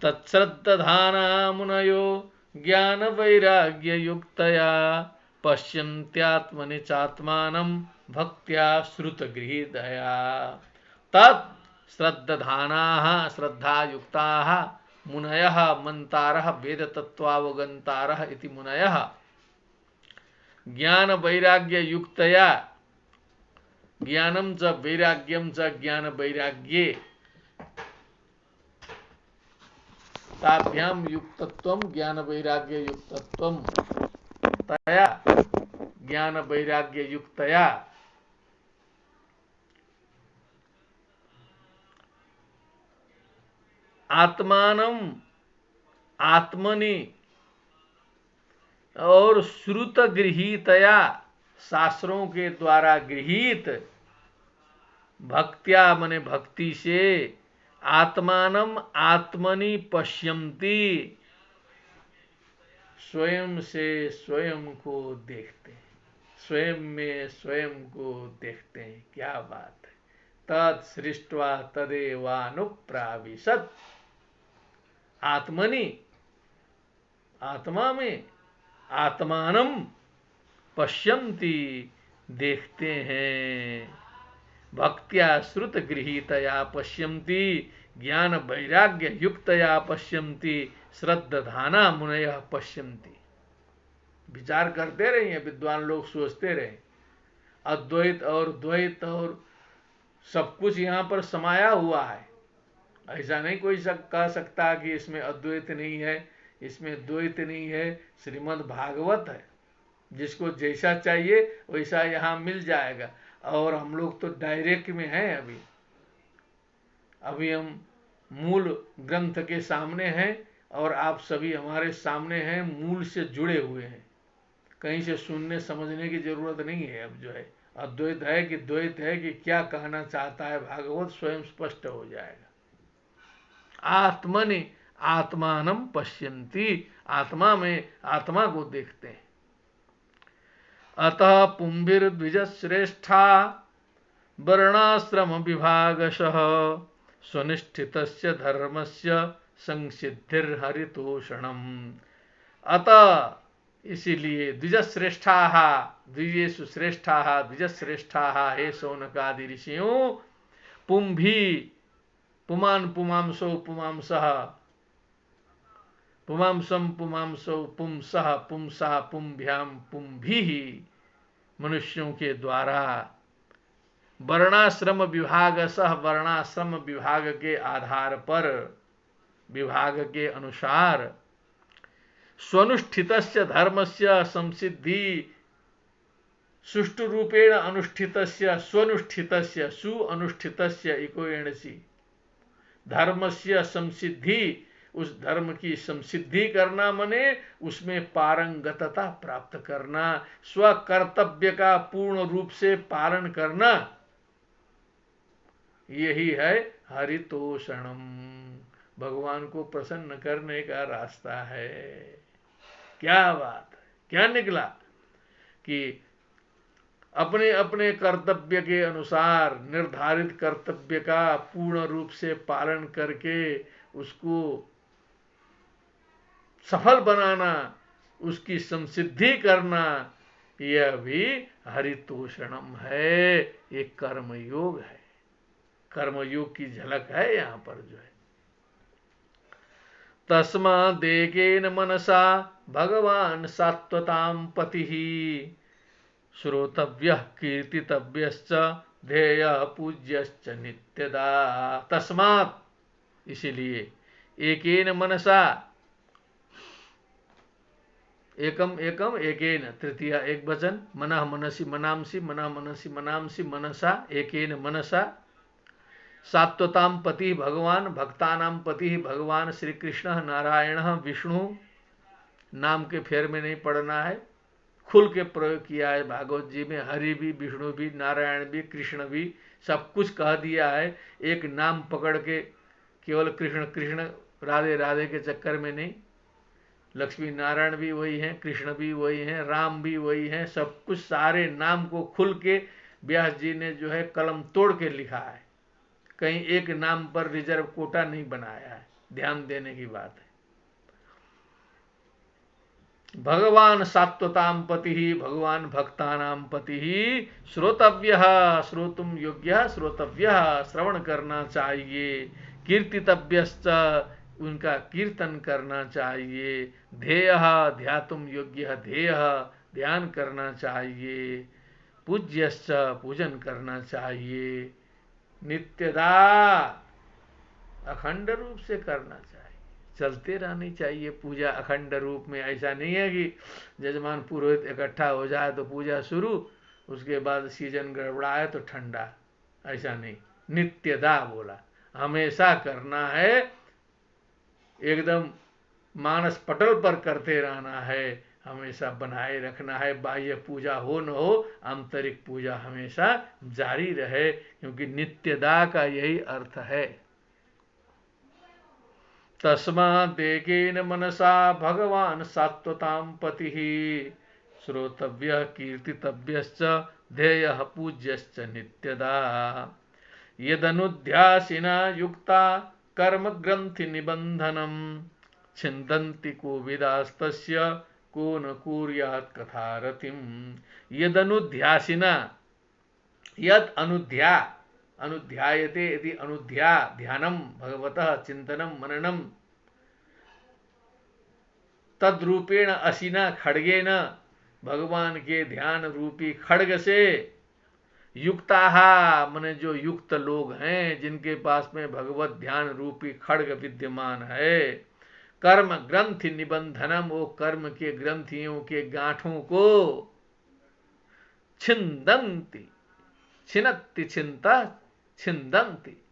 तत्श्रद्धाना मुनयो ज्ञान वैराग्य युक्तया पश्यन्त्यात्मनि चात्मानं भक्त्या श्रुत गृहीतया। तत् श्रद्धानाः श्रद्धायुक्ताः मुनयः मंतारः वेद तत्त्वावगंतारः इति मुनयः ज्ञान वैराग्य युक्तया ज्ञानम च वैराग्यम च ज्ञान वैराग्ये ताभ्याम युक्तत्वम ज्ञान वैराग्य युक्तत्वम तया ज्ञान वैराग्य युक्तया आत्मानम आत्मनि और श्रुत गृहीतया शास्त्रों के द्वारा गृहीत भक्त्या मने भक्ति से आत्मानम आत्मनि पश्यन्ति स्वयं से स्वयं को देखते हैं, स्वयं में स्वयं को देखते हैं। क्या बात है। तत् सृष्ट्वा तदेवानुप्राविशत्। आत्मनि आत्मा में आत्मानम पश्यन्ति देखते हैं, भक्त्या श्रुत गृहीतया पश्यन्ति ज्ञान वैराग्य युक्तया पश्यन्ति श्रद्धाना मुनयः पश्यन्ति। विचार करते रहिए, विद्वान लोग सोचते रहे। अद्वैत और द्वैत और सब कुछ यहाँ पर समाया हुआ है। ऐसा नहीं कोई कह सकता कि इसमें अद्वैत नहीं है, इसमें द्वैत नहीं है। श्रीमद् भागवत है, जिसको जैसा चाहिए वैसा यहाँ मिल जाएगा। और हम लोग तो डायरेक्ट में हैं। अभी हम मूल ग्रंथ के सामने हैं और आप सभी हमारे सामने हैं, मूल से जुड़े हुए हैं। कहीं से सुनने समझने की जरूरत नहीं है। अब जो है अद्वैत है कि द्वैत है कि क्या कहना चाहता है भागवत स्वयं स्पष्ट हो जाएगा। आत्मनि आत्मानम पश्यन्ति, आत्मा में आत्मा को देखते हैं। अतः पुंभिर्द्विजश्रेष्ठा वर्णाश्रम विभागशः स्वनिष्ठितस्य धर्मस्य संसिद्धिर्हरितोषणम्। अतः इसीलिए द्विजश्रेष्ठाः, द्विजेषु श्रेष्ठाः, द्विजश्रेष्ठाः हे शौनकादि ऋषियों, पुंभी पुमान् पुमांसो पुमांसः, पुमांसम पुमांसो पुंसः पुंसा पुंभ्याम पुंभी, मनुष्यों के द्वारा वर्णाश्रम विभाग सह, वर्णाश्रम विभाग के आधार पर, विभाग के अनुसार, स्वनुष्ठितस्य धर्मस्य संसिद्धि, सुष्ठु रूपेण अनुष्ठितस्य, स्वनुष्ठितस्य सुअनुष्ठितस्य इको एणसी, धर्मस्य संसिद्धि, उस धर्म की संसिद्धि करना मने उसमें पारंगतता प्राप्त करना, स्वकर्तव्य का पूर्ण रूप से पालन करना, यही है हरितोषणम, भगवान को प्रसन्न करने का रास्ता है। क्या बात है, क्या निकला कि अपने अपने कर्तव्य के अनुसार, निर्धारित कर्तव्य का पूर्ण रूप से पालन करके उसको सफल बनाना, उसकी संसिद्धि करना, यह भी हरितोषणम है, एक कर्मयोग है। कर्मयोग की झलक है यहां पर जो है। तस्मादेकेन मनसा भगवान सात्वतां पतिः श्रोतव्यः कीर्तितव्यश्च ध्येयः पूज्यश्च नित्यदा। तस्मात्, इसीलिए, एकेन मनसा, एकम एकम एकेन, तृतीया एक वचन, मनः मनसि मनांसि, मनः मनसि मनांसि, मनसा एकेन मनसा, सात्वतां पति भगवान, भक्तानां पति भगवान श्री कृष्ण नारायण विष्णु, नाम के फेर में नहीं पढ़ना है, खुल के प्रयोग किया है भागवत जी में। हरि भी, विष्णु भी, नारायण भी, कृष्ण भी, सब कुछ कह दिया है। एक नाम पकड़ के केवल कृष्ण कृष्ण राधे राधे के चक्कर में नहीं, लक्ष्मी नारायण भी वही हैं, कृष्ण भी वही हैं, राम भी वही हैं, सब कुछ सारे नाम को खुल के व्यास जी ने जो है कलम तोड़ के लिखा है। कहीं एक नाम पर रिजर्व कोटा नहीं बनाया है, ध्यान देने की बात है। भगवान सात्वतां पति, भगवान भक्तानां पति, श्रोतव्यः, श्रोतुम योग्य, श्रोतव्यः, श्रवण करना चाहिए, कीर्तितव्यश्च, उनका कीर्तन करना चाहिए, ध्येयः, ध्यातुम योग्य, ध्येयः, ध्यान करना चाहिए, पूज्यश्च, पूजन करना चाहिए, नित्यदा, अखंड रूप से करना चाहिए, चलते रहनी चाहिए पूजा अखंड रूप में। ऐसा नहीं है कि जजमान पुरोहित इकट्ठा हो जाए तो पूजा शुरू, उसके बाद सीजन गड़बड़ाए तो ठंडा, ऐसा नहीं, नित्यदा बोला, हमेशा करना है, एकदम मानस पटल पर करते रहना है, हमेशा बनाए रखना है। बाह्य पूजा हो न हो, आंतरिक पूजा हमेशा जारी रहे, क्योंकि नित्यदा का यही अर्थ है। तस्मादेकेन मनसा भगवान सात्वतां पतिः श्रोतव्यः कीर्तितव्यश्च ध्येयः पूज्यश्च नित्यदा। यदनुध्यासिना युक्ता कर्म ग्रंथि निबंधनम छिन्दन्ति कोविदास्तस्य को न कुर्यात् कथारतिम। यदनुध्यासिना, यद अनुध्या, अनुध्यायते यदि अनुध्या, ध्यानम भगवतः चिंतनम मननम, तद्रूपेण असिना खड्गेन, भगवान के ध्यान रूपी खड्ग से, युक्ताः माने जो युक्त लोग हैं, जिनके पास में भगवत ध्यान रूपी खड्ग विद्यमान है, कर्म ग्रंथि निबंधनम, वो कर्म के ग्रंथियों के गांठों को छिंदंती, छिनत्ति छिंता छिंदंती,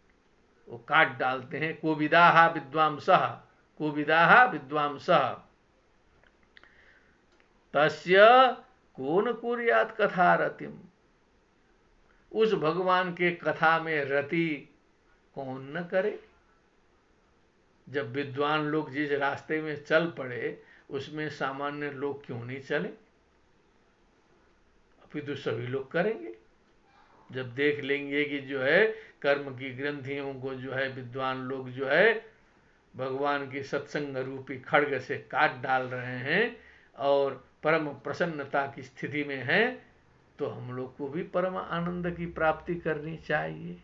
वो काट डालते हैं। कोविदाहा विद्वांसः, कोविदाहा विद्वांसः तस्य कौन कुर्यात कथा रतिम, उस भगवान के कथा में रति कौन न करे। जब विद्वान लोग जिस रास्ते में चल पड़े उसमें सामान्य लोग क्यों नहीं चले, अभी तो सभी लोग करेंगे। जब देख लेंगे कि जो है कर्म की ग्रंथियों को जो है विद्वान लोग जो है भगवान की सत्संग रूपी खड्ग से काट डाल रहे हैं और परम प्रसन्नता की स्थिति में हैं, तो हम लोग को भी परम आनंद की प्राप्ति करनी चाहिए।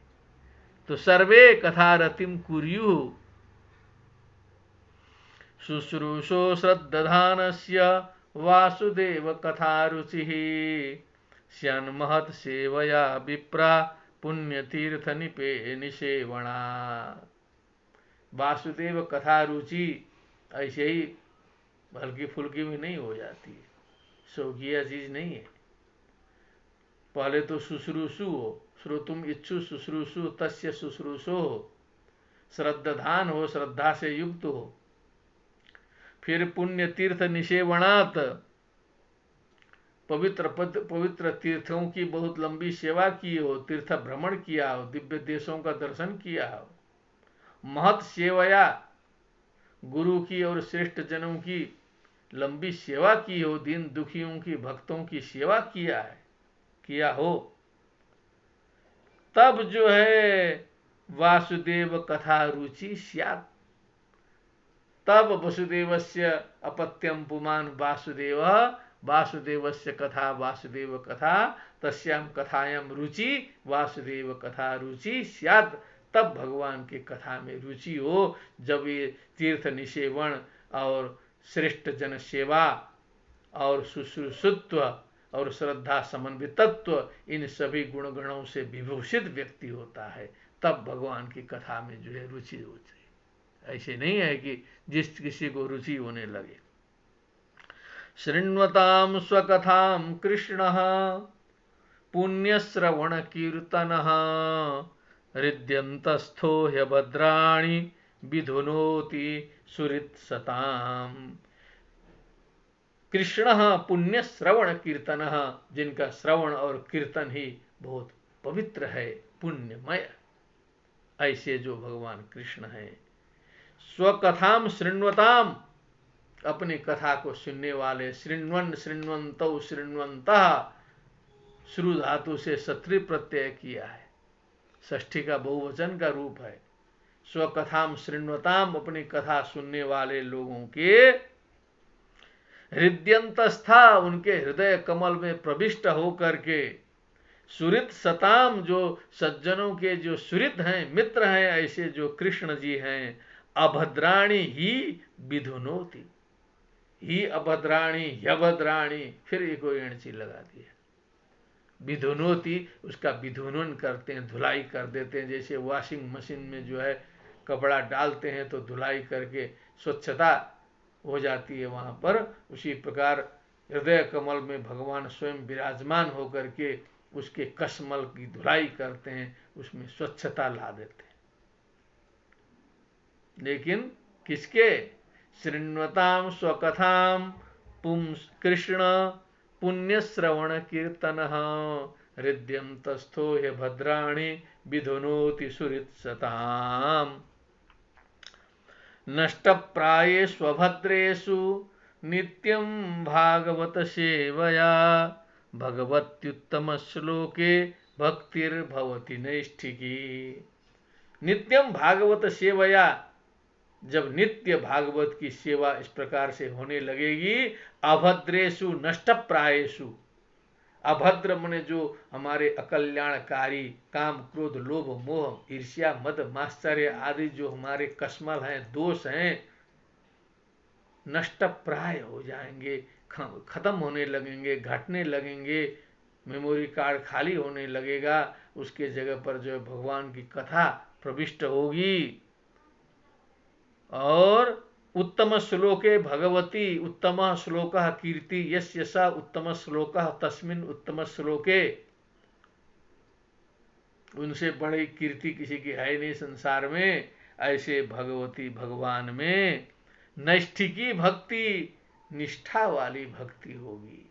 तो सर्वे कथा रतिम कुर्यु, शुश्रूषो श्रद्धानस्य वासुदेव कथा रुचिः, स्यन्महत् सेवया विप्रा पुण्यतीर्थ निषेवणा। वासुदेव कथा रुचि ऐसे ही हल्की फुल्की में नहीं हो जाती है, शौकिया चीज नहीं है। पहले तो शुश्रूषु हो, श्रोतुम इच्छु शुश्रूषु तस्य शुश्रूषो हो, श्रद्धान हो, श्रद्धा से युक्त हो। फिर पुण्य तीर्थ निषेवणात, पवित्र तीर्थों की बहुत लंबी सेवा की हो, तीर्थ भ्रमण किया हो, दिव्य देशों का दर्शन किया हो। महत सेवया, गुरु की और श्रेष्ठ जनों की लंबी सेवा की हो, दीन दुखियों की भक्तों की सेवा किया हो, तब जो है वासुदेव कथा रुचि स्यात्, तब वसुदेवस्य अपत्यम पुमान वासुदेव, वासुदेवस्य कथा वासुदेव कथा, तस्याम कथायाम रुचि वासुदेव कथा रुचि स्यात्, तब भगवान की कथा में रुचि हो। जब ये तीर्थ निषेवण और श्रेष्ठ जन सेवा और शुश्रूषुत्व और श्रद्धा समन्वितत्व, इन सभी गुणगणों से विभूषित व्यक्ति होता है, तब भगवान की कथा में जो है रुचि होती है। ऐसे नहीं है कि जिस किसी को रुचि होने लगे। शृण्वताम स्वकथाम कृष्णः पुण्यश्रवण कीर्तनः, हृद्यन्तस्थो ह्यभद्राणि विधुनोति सुहृत्सताम्। कृष्ण पुण्य श्रवण कीर्तन, जिनका श्रवण और कीर्तन ही बहुत पवित्र है, पुण्यमय, ऐसे जो भगवान कृष्ण है। स्वकथाम शृण्वताम, अपनी कथा को सुनने वाले, शृण्वन शृण्वन्तौ शृण्वन्तः, श्रु धातु से सत्री प्रत्यय किया है, षष्ठी का बहुवचन का रूप है। स्वकथाम शृण्वताम, अपनी कथा सुनने वाले लोगों के हृदयंतस्था, उनके हृदय कमल में प्रविष्ट होकर के, सुहृत सताम, जो सज्जनों के जो सुहृत हैं, मित्र हैं, ऐसे जो कृष्ण जी हैं। अभद्राणी ही विधुनोति, ही अभद्राणी ह्यभद्राणी, फिर एक एणची लगा दिया। विधुनोति, उसका विधुनन करते हैं, धुलाई कर देते हैं। जैसे वॉशिंग मशीन में जो है कपड़ा डालते हैं तो धुलाई करके स्वच्छता हो जाती है वहां पर, उसी प्रकार हृदय कमल में भगवान स्वयं विराजमान होकर के उसके कशमल की धुलाई करते हैं, उसमें स्वच्छता ला देते हैं। लेकिन किसके? शृण्वताम स्वकथाम पुंस कृष्ण पुण्य श्रवण कीर्तन, हृदयंतस्थो ह्य भद्राणि विधुनोति सुहृत्सताम्। नष्टप्रायेष्वभद्रेषु नित्यं भागवत सेवया, भगवत्युत्तम श्लोके भक्तिर्भवति नैष्ठिकी। नित्यम भागवत सेवया, जब नित्य भागवत की सेवा इस प्रकार से होने लगेगी, अभद्रेषु नष्टप्रायेषु, अभद्र मने जो हमारे अकल्याणकारी काम क्रोध लोभ मोह ईर्ष्या मद मात्सर्य आदि जो हमारे कश्मल हैं, दोष हैं, नष्ट प्राय हो जाएंगे, खत्म होने लगेंगे, घटने लगेंगे, मेमोरी कार्ड खाली होने लगेगा। उसके जगह पर जो भगवान की कथा प्रविष्ट होगी और उत्तम श्लोके भगवती उत्तम श्लोक कीर्ति यस्य स उत्तम श्लोक तस्मिन् उत्तम श्लोके। उनसे बड़ी कीर्ति किसी की है नहीं संसार में। ऐसे भगवती भगवान में नैष्ठिकी भक्ति, निष्ठा वाली भक्ति होगी।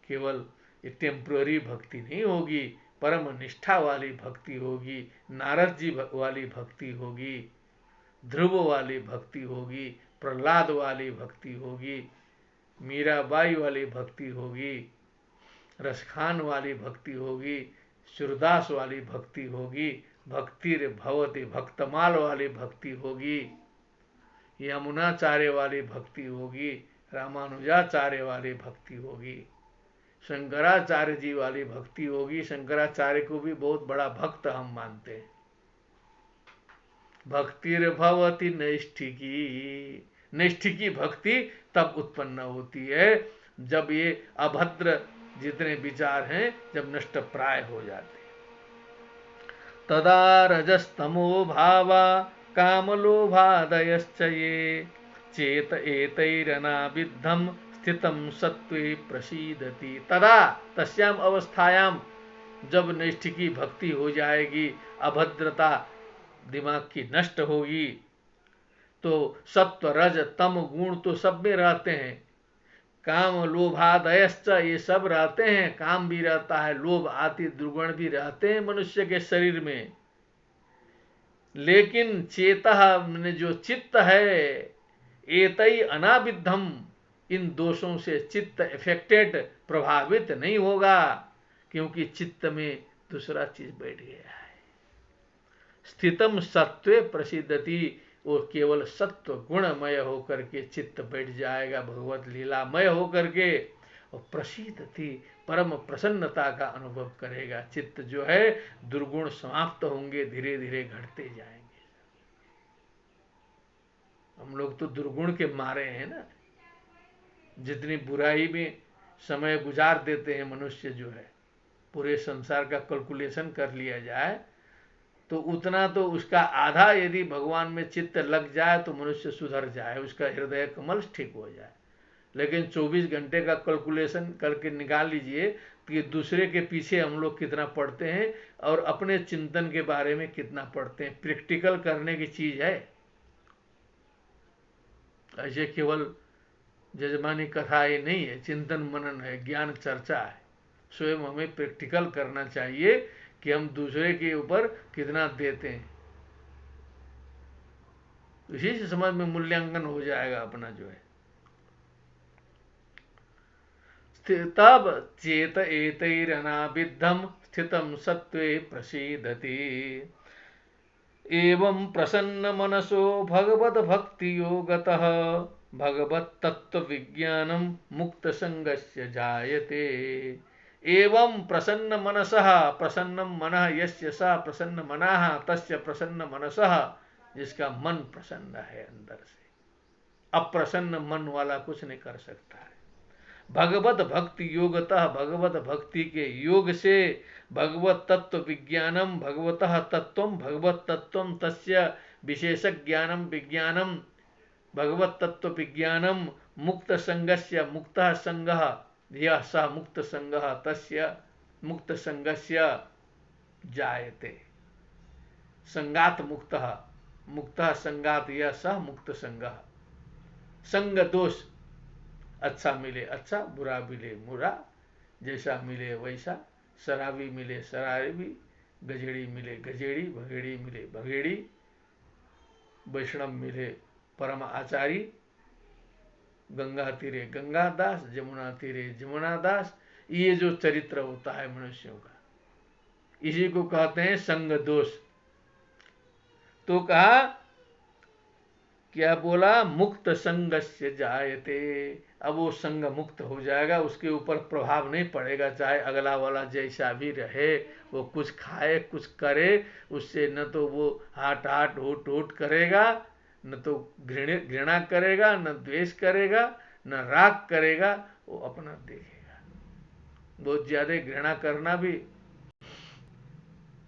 केवल ये टेम्पररी भक्ति नहीं होगी, परम निष्ठा वाली भक्ति होगी, नारद जी वाली भक्ति होगी, ध्रुव वाली भक्ति होगी, प्रहलाद वाली भक्ति होगी, मीराबाई वाली भक्ति होगी, रसखान वाली भक्ति होगी, सूरदास वाली भक्ति होगी, भक्तिर भवति भक्तमाल वाली भक्ति होगी, यमुनाचार्य वाली भक्ति होगी, रामानुजाचार्य वाली भक्ति होगी, शंकराचार्य जी वाली भक्ति होगी। शंकराचार्य को भी बहुत बड़ा भक्त हम मानते हैं। भक्तिर भवति नैष्ठिकी, नैष्ठिकी भक्ति तब उत्पन्न होती है जब ये अभद्र जितने विचार हैं जब नष्ट प्राय हो जाते हैं। तदा रजस्तमो भावा कामलोभादयश्च ये चेत एतैरनाविद्धम स्थितम सत्वे प्रसीदति। तदा तस्याम अवस्थायाम, जब नैष्ठिकी भक्ति हो जाएगी, अभद्रता दिमाग की नष्ट होगी, तो सत्व रज तम गुण तो सब में रहते हैं, काम लोभादयश्च ये सब रहते हैं, काम भी रहता है, लोभ आदि दुर्गुण भी रहते हैं मनुष्य के शरीर में। लेकिन चेतः में जो चित्त है, एतई अनाविद्धम, इन दोषों से चित्त इफेक्टेड, प्रभावित नहीं होगा, क्योंकि चित्त में दूसरा चीज बैठ गया है। स्थितम सत्वे प्रसिद्धति, और केवल सत्व गुणमय होकर के चित्त बैठ जाएगा, भगवत लीलामय होकर के, और प्रसिद्धति परम प्रसन्नता का अनुभव करेगा। चित्त जो है दुर्गुण समाप्त होंगे, धीरे धीरे घटते जाएंगे। हम लोग तो दुर्गुण के मारे हैं ना, जितनी बुराई में समय गुजार देते हैं मनुष्य जो है, पूरे संसार का कैलकुलेशन कर लिया जाए तो उतना तो उसका आधा यदि भगवान में चित्त लग जाए तो मनुष्य सुधर जाए, उसका हृदय कमल ठीक हो जाए। लेकिन 24 घंटे का कैलकुलेशन करके निकाल लीजिए कि दूसरे के पीछे हम लोग कितना पढ़ते हैं और अपने चिंतन के बारे में कितना पढ़ते हैं। प्रैक्टिकल करने की चीज है, ऐसे केवल जजमानी कथा ही नहीं है, चिंतन मनन है, ज्ञान चर्चा है। स्वयं हमें प्रैक्टिकल करना चाहिए कि हम दूसरे के ऊपर कितना देते हैं, इसी से समाज में मूल्यांकन हो जाएगा अपना जो है। तब चेत एतैरनाविद्धम स्थितम सत्वे प्रसीदति। एवं प्रसन्न मनसो भगवत भक्ति योगतः भगवत तत्व विज्ञानम मुक्त संगस्य जायते। एवं प्रसन्न मनसः, प्रसन्नम मनः यस्य स प्रसन्न मनः तस्य प्रसन्न मनसः, जिसका मन प्रसन्न है अंदर से, अप्रसन्न मन वाला कुछ नहीं कर सकता है। भगवत भक्ति योगतः, भगवत भक्ति के योग से, भगवत तत्व विज्ञानम भगवतः तत्वम भगवत तत्वम तस्य विशेष ज्ञानम विज्ञानम भगवत तत्व विज्ञानम मुक्त संगस्य मुक्तः संगः यह स मुक्त संगः तस्य मुक्त संगस्य जायते। संगात मुक्तः, मुक्तः संगात यह स मुक्त संगः। संग दोष, अच्छा मिले अच्छा, बुरा मिले बुरा, जैसा मिले वैसा, शराबी मिले शराबी, गजेड़ी मिले गजेड़ी, भगेड़ी मिले भगेड़ी, वैष्णव मिले परम आचारी, गंगा तीरे गंगा दास, जमुना तीरे जमुना दास। ये जो चरित्र होता है मनुष्यों का, इसी को कहते हैं संग दोष। तो कहा क्या बोला, मुक्त संगस्य जायते। अब वो संग मुक्त हो जाएगा, उसके ऊपर प्रभाव नहीं पड़ेगा, चाहे अगला वाला जैसा भी रहे, वो कुछ खाए कुछ करे, उससे न तो वो हाट हाट होट होट करेगा, न तो घृणा करेगा, न द्वेष करेगा, न राग करेगा, वो अपना देखेगा। बहुत ज्यादा घृणा करना भी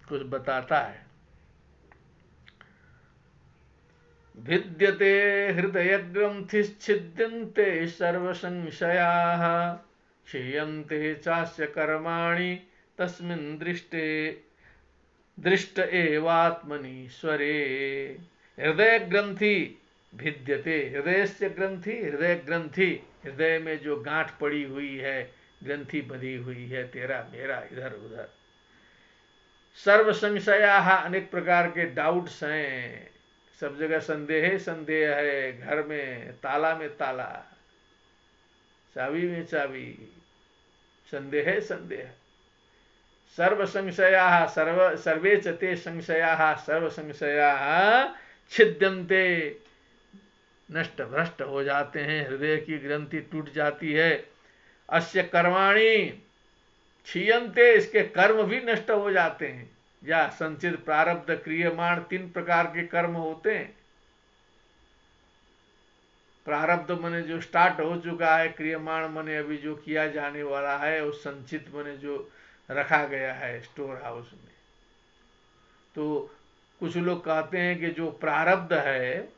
कुछ बताता है। भिद्यते हृदय ग्रंथिश्छिद्यन्ते सर्व संशयाः क्षीयन्ते चास्य कर्माणि तस्मिन् दृष्ट एवात्मनीश्वरे। हृदय ग्रंथि भिद्यते, हृदय से ग्रंथि, हृदय ग्रंथि, हृदय में जो गांठ पड़ी हुई है, ग्रंथि बंधी हुई है, तेरा मेरा इधर उधर। सर्व संशया, अनेक प्रकार के डाउट्स हैं, सब जगह संदेह संदेह है, घर में ताला में ताला, चाबी में चाबी, संदेह संदेह। सर्व संशया सर्वे चते संशया सर्व संशया छिद्यन्ते, नष्ट भ्रष्ट हो जाते हैं, हृदय की ग्रंथि टूट जाती है। अस्य कर्माणि क्षीयन्ते, इसके कर्म भी नष्ट हो जाते हैं। या संचित प्रारब्ध क्रियमाण, 3 प्रकार के कर्म होते हैं। प्रारब्ध मने जो स्टार्ट हो चुका है, क्रियमाण मने अभी जो किया जाने वाला है, और संचित मने जो रखा गया है स्टोर हाउस में। तो कुछ लोग कहते हैं कि जो प्रारब्ध है,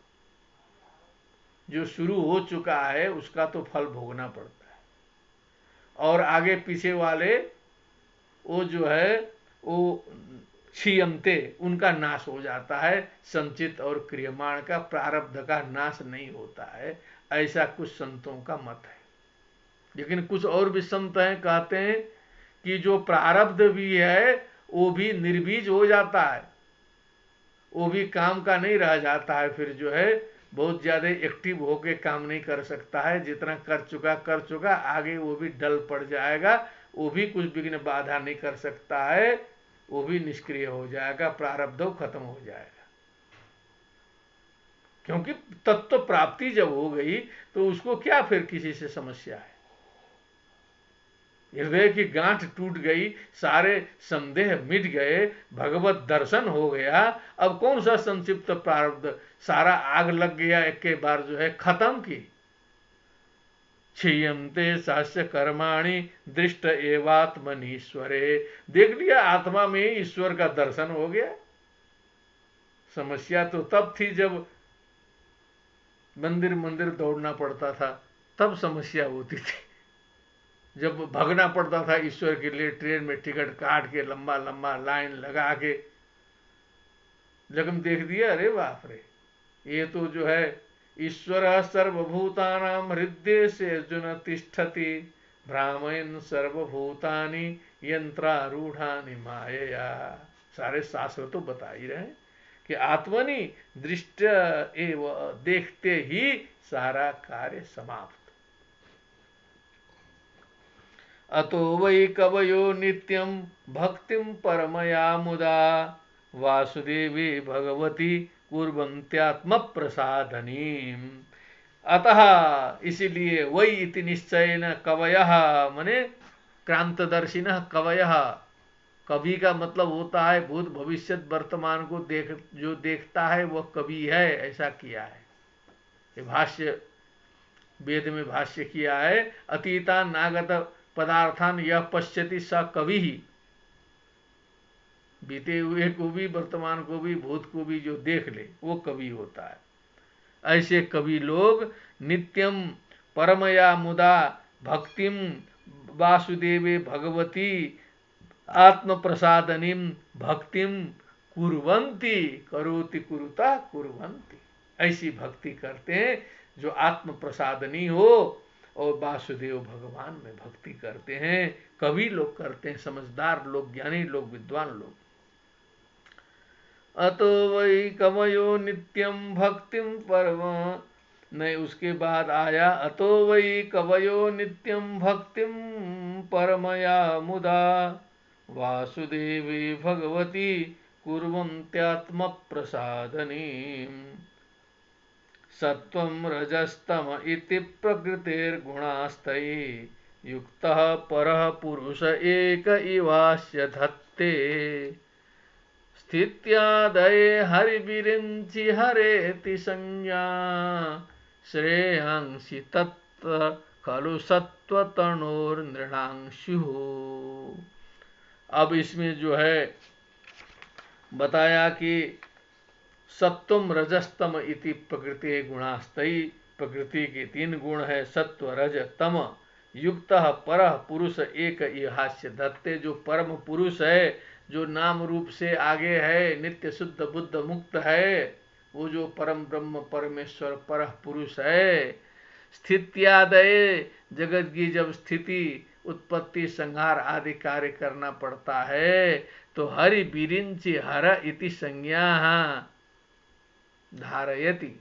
जो शुरू हो चुका है, उसका तो फल भोगना पड़ता है, और आगे पीछे वाले वो जो है वो क्षीयन्ते, उनका नाश हो जाता है। संचित और क्रियमाण का, प्रारब्ध का नाश नहीं होता है, ऐसा कुछ संतों का मत है। लेकिन कुछ और भी संत हैं, कहते हैं कि जो प्रारब्ध भी है वो भी निर्बीज हो जाता है, वो भी काम का नहीं रह जाता है, फिर जो है बहुत ज्यादा एक्टिव होके काम नहीं कर सकता है, जितना कर चुका, आगे वो भी डल पड़ जाएगा, वो भी कुछ विघ्न बाधा नहीं कर सकता है, वो भी निष्क्रिय हो जाएगा, प्रारब्ध खत्म हो जाएगा। क्योंकि तत्व प्राप्ति जब हो गई तो उसको क्या फिर किसी से समस्या है। हृदय की गांठ टूट गई, सारे संदेह मिट गए, भगवत दर्शन हो गया, अब कौन सा संक्षिप्त प्रारब्ध, सारा आग लग गया एक के बार, जो है खत्म की। क्षीयन्ते सास्य कर्माणि दृष्ट एवात्मनीश्वरे, देख लिया आत्मा में ईश्वर का दर्शन हो गया। समस्या तो तब थी जब मंदिर मंदिर दौड़ना पड़ता था, तब समस्या होती थी। जब भागना पड़ता था ईश्वर के लिए, ट्रेन में टिकट काट के लंबा लंबा लाइन लगा के, लेकिन देख दिया, अरे बाप रे, ये तो जो है ईश्वर सर्वभूतानां हृदय से अर्जुन तिष्ठति भ्रामयन् सर्वभूतानि यंत्रारूढ़ानि मायया। सारे शास्त्र तो बता ही रहे कि आत्मनि दृष्ट एव, देखते ही सारा कार्य समाप्त। अतो वै कवयो नित्यं भक्तिं परमया मुदा वासुदेवी भगवती कुर्वन्त्यात्म प्रसादनीम। अतः इसीलिए वही इति निश्चयेन कवयः, मने क्रांतदर्शिनः कवयः। कवि का मतलब होता है भूत भविष्य वर्तमान को जो देखता है वह कवि है, ऐसा किया है। ये भाष्य वेद में भाष्य किया है, अतीता नागत पदार्थान यह पश्यति स कवि ही। बीते हुए को भी, वर्तमान को भी, भूत को भी जो देख ले वो कवि होता है। ऐसे कवि लोग नित्यम परमया मुदा भक्तिम वासुदेवे भगवती आत्म प्रसादनिम भक्तिम कुर्वन्ति, करोति कुरुता कुर्वन्ति, ऐसी भक्ति करते हैं जो आत्म प्रसादनी हो, और वासुदेव भगवान में भक्ति करते हैं। कवि लोग करते हैं, समझदार लोग, ज्ञानी लोग, विद्वान लोग। अतो वै कवयो नित्यम भक्तिम परम, नहीं उसके बाद आया अतो वै कवयो नित्यम भक्तिम परमया मुदा वासुदेवी भगवती कुर्वन्त्यात्म प्रसादनीम। सत्वं रजस्तम इति प्रकृतिर्गुणास्तये युक्तः परः पुरुष एक इवास्य धत्ते। स्थित्यादये हरिविरिञ्चि हरेति संज्ञा श्रेयांसि तत्र खलु सत्वतनोर्नृणांशुः। अब इसमें जो है बताया कि सत्वम रजस्तम इति प्रकृति गुणास्तई। प्रकृति के 3 गुण है, सत्व रज तम। युक्त पर पुरुष एक हास्य धत्ते। जो परम पुरुष है, जो नाम रूप से आगे है, नित्य शुद्ध बुद्ध मुक्त है, वो जो परम ब्रह्म परमेश्वर पर पुरुष है। स्थित्यादय, जगत की जब स्थिति उत्पत्ति संहार आदि कार्य करना पड़ता है तो हरि बिरिंचि हर इति संज्ञा धारयति।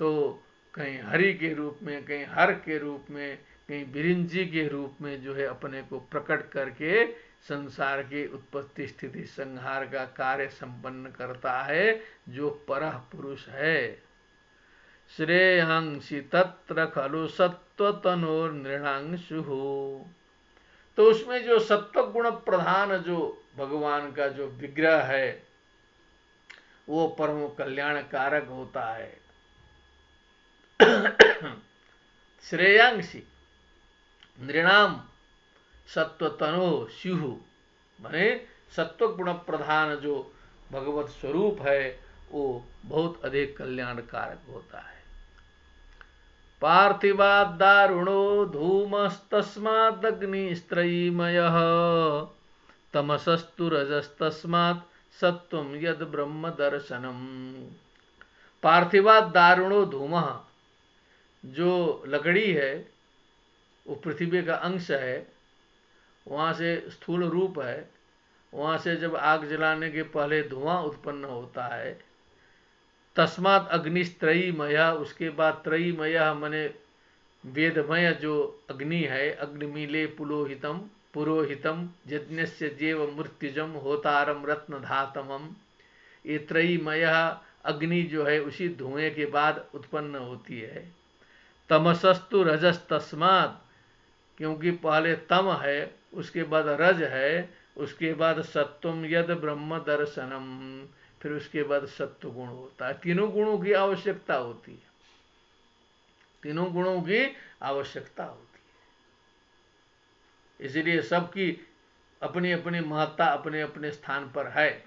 तो कहीं हरि के रूप में, कहीं हर के रूप में, कहीं बिरिंची के रूप में जो है अपने को प्रकट करके संसार की उत्पत्ति स्थिति संहार का कार्य संपन्न करता है, जो परह पुरुष है। श्रेयांसी तत्र खलु सत्वतनोर नृणांशु। तो उसमें जो सत्व गुण प्रधान जो भगवान का जो विग्रह है वो परम कल्याण कारक होता है। श्रेयांसी नृणाम सत्वतनो स्युः, माने सत्व गुण प्रधान जो भगवत स्वरूप है वो बहुत अधिक कल्याण कारक होता है। पार्थिवाद दारुणो धूमस्तस्मादग्निस्त्रयीमयः तमसस्तु रजस्तस्मात् सत्वं यद ब्रह्म दर्शनम। पार्थिवाद दारुणो धूमः, जो लकड़ी है वो पृथ्वी का अंश है, वहाँ से स्थूल रूप है, वहाँ से जब आग जलाने के पहले धुआं उत्पन्न होता है। तस्मात् अग्निस्त्रयीमय, उसके बाद त्रयीमय मने वेदमय जो अग्नि है, अग्निमीले पुरोहितम पुरोहितम यज्ञस्य जेव मृत्युजम होतारम रत्नधातमम। ये त्रयीमय अग्नि जो है उसी धुएं के बाद उत्पन्न होती है। तमसस्तु रजस तस्मात्, क्योंकि पहले तम है, उसके बाद रज है, उसके बाद सत्वम यद ब्रह्म दर्शनम, फिर उसके बाद सत्व गुण होता है। तीनों गुणों की आवश्यकता होती है, तीनों गुणों की आवश्यकता होती है। इसलिए सबकी अपनी अपनी महत्ता अपने अपने स्थान पर है।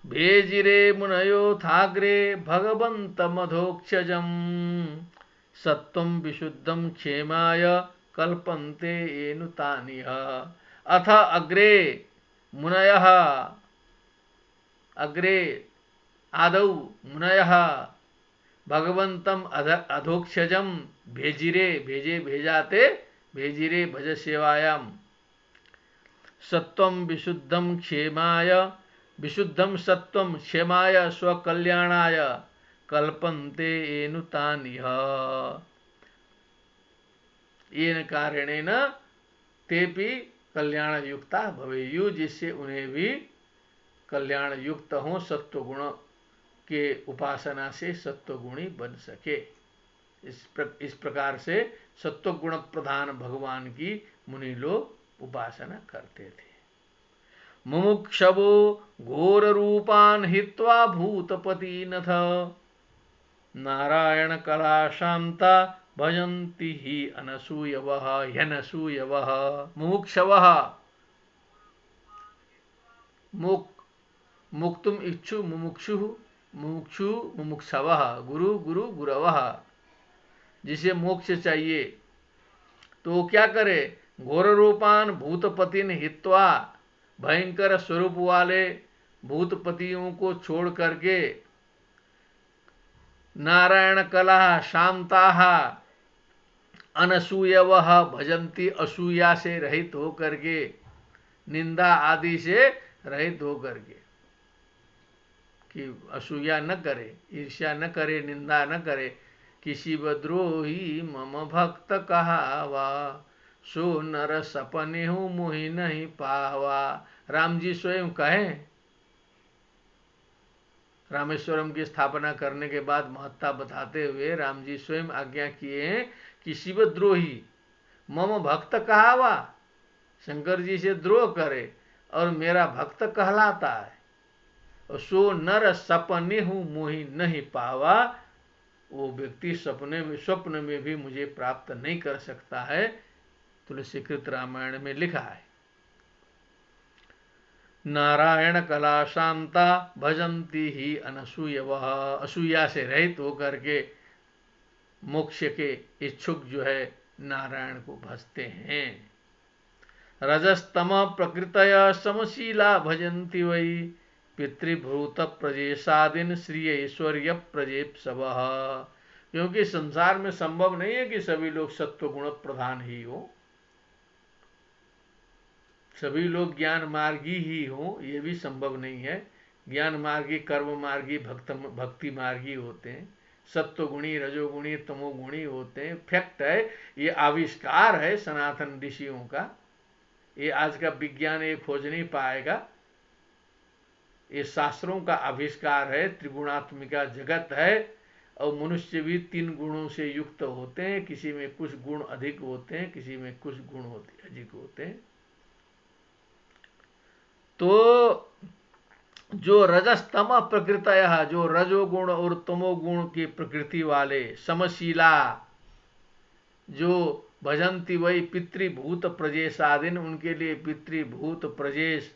भेजिरे मुनयो थाग्रे भगवंत मधोक्षजम सत्वं विशुद्धं क्षेमाय कल्पन्ते एनुतानिह। अथ अग्रे मुनयः, अग्रे आदौ मुनयः भगवंतम अधोक्षजम भेजिरे, भेजे भेजाते, भेजिरे भज सेवायाम। सत्वं विशुद्धं क्षेमाय, विशुद्धं सत्वं क्षेमाय स्वकल्याणाय कल्पन्ते एनुतानिह। येन कारणेन तेपि कल्याण युक्ता भवेयु, जिससे उन्हें भी कल्याण युक्त हो, सत्व गुण के उपासना से सत्व गुणी बन सके। इस प्रकार से सत्व गुण प्रधान भगवान की मुनि लोग उपासना करते थे। मुमुक्षवो घोर रूपान हित्वा भूतपतिनथ नारायण कला शांता भजन्ति ही अनसूयवः ह्यनसूयवः। मुमुक्षवः, मुक्तुम इच्छु मुमुक्षु, मुमुक्षु मुमुक्षवः, गुरु गुरु गुरवः। जिसे मोक्ष चाहिए तो वो क्या करे? घोर रूपान भूतपतिन हित्वा, भयंकर स्वरूप वाले भूतपतियों को छोड़ करके, नारायण कला शांताः अनसूयवः भजन्ति, असूया से रहित होकर के, निंदा आदि से रहित होकर के, कि असूया न करे, ईर्ष्या न करे, निंदा न करे। किसी बद्रोही मम भक्त कहावा, सो नर सपने हूँ मोहि नहीं पावा। राम जी स्वयं कहें, रामेश्वरम की स्थापना करने के बाद महत्ता बताते हुए राम जी स्वयं आज्ञा किए हैं कि शिवद्रोही मम भक्त कहावा, शंकर जी से द्रोह करे और मेरा भक्त कहलाता है। और सो नर सपने हूँ मोहि नहीं पावा, वो व्यक्ति स्वप्न में भी मुझे प्राप्त नहीं कर सकता है। तुलसीकृत रामायण में लिखा है। नारायण कला शांता भजंती ही अनसूयवः। असूया से रहित होकर के मोक्ष के इच्छुक जो है नारायण को भजते हैं। रजस्तम प्रकृतय समशीला भजन्ति वै पितृभूत प्रजेशादीन श्री ऐश्वर्य प्रजेप्सवः। क्योंकि संसार में संभव नहीं है कि सभी लोग सत्व गुण प्रधान ही हो, सभी लोग ज्ञान मार्गी ही हो, ये भी संभव नहीं है। ज्ञान मार्गी, कर्म मार्गी, भक्ति मार्गी होते हैं, सत्वगुणी, रजोगुणी, तमोगुणी होते हैं। फैक्ट है, ये आविष्कार है सनातन ऋषियों का, ये आज का विज्ञान ये खोज नहीं पाएगा। ये शास्त्रों का आविष्कार है, त्रिगुणात्मिका जगत है। और मनुष्य भी 3 गुणों से युक्त होते हैं, किसी में कुछ गुण अधिक होते हैं, किसी में कुछ गुण अधिक होते हैं। तो जो रजस्तम प्रकृतयः, जो रजोगुण और तमोगुण की प्रकृति वाले समशीला, जो भजंती वही पितृभूत प्रजेश आदि, उनके लिए पितृभूत प्रजेश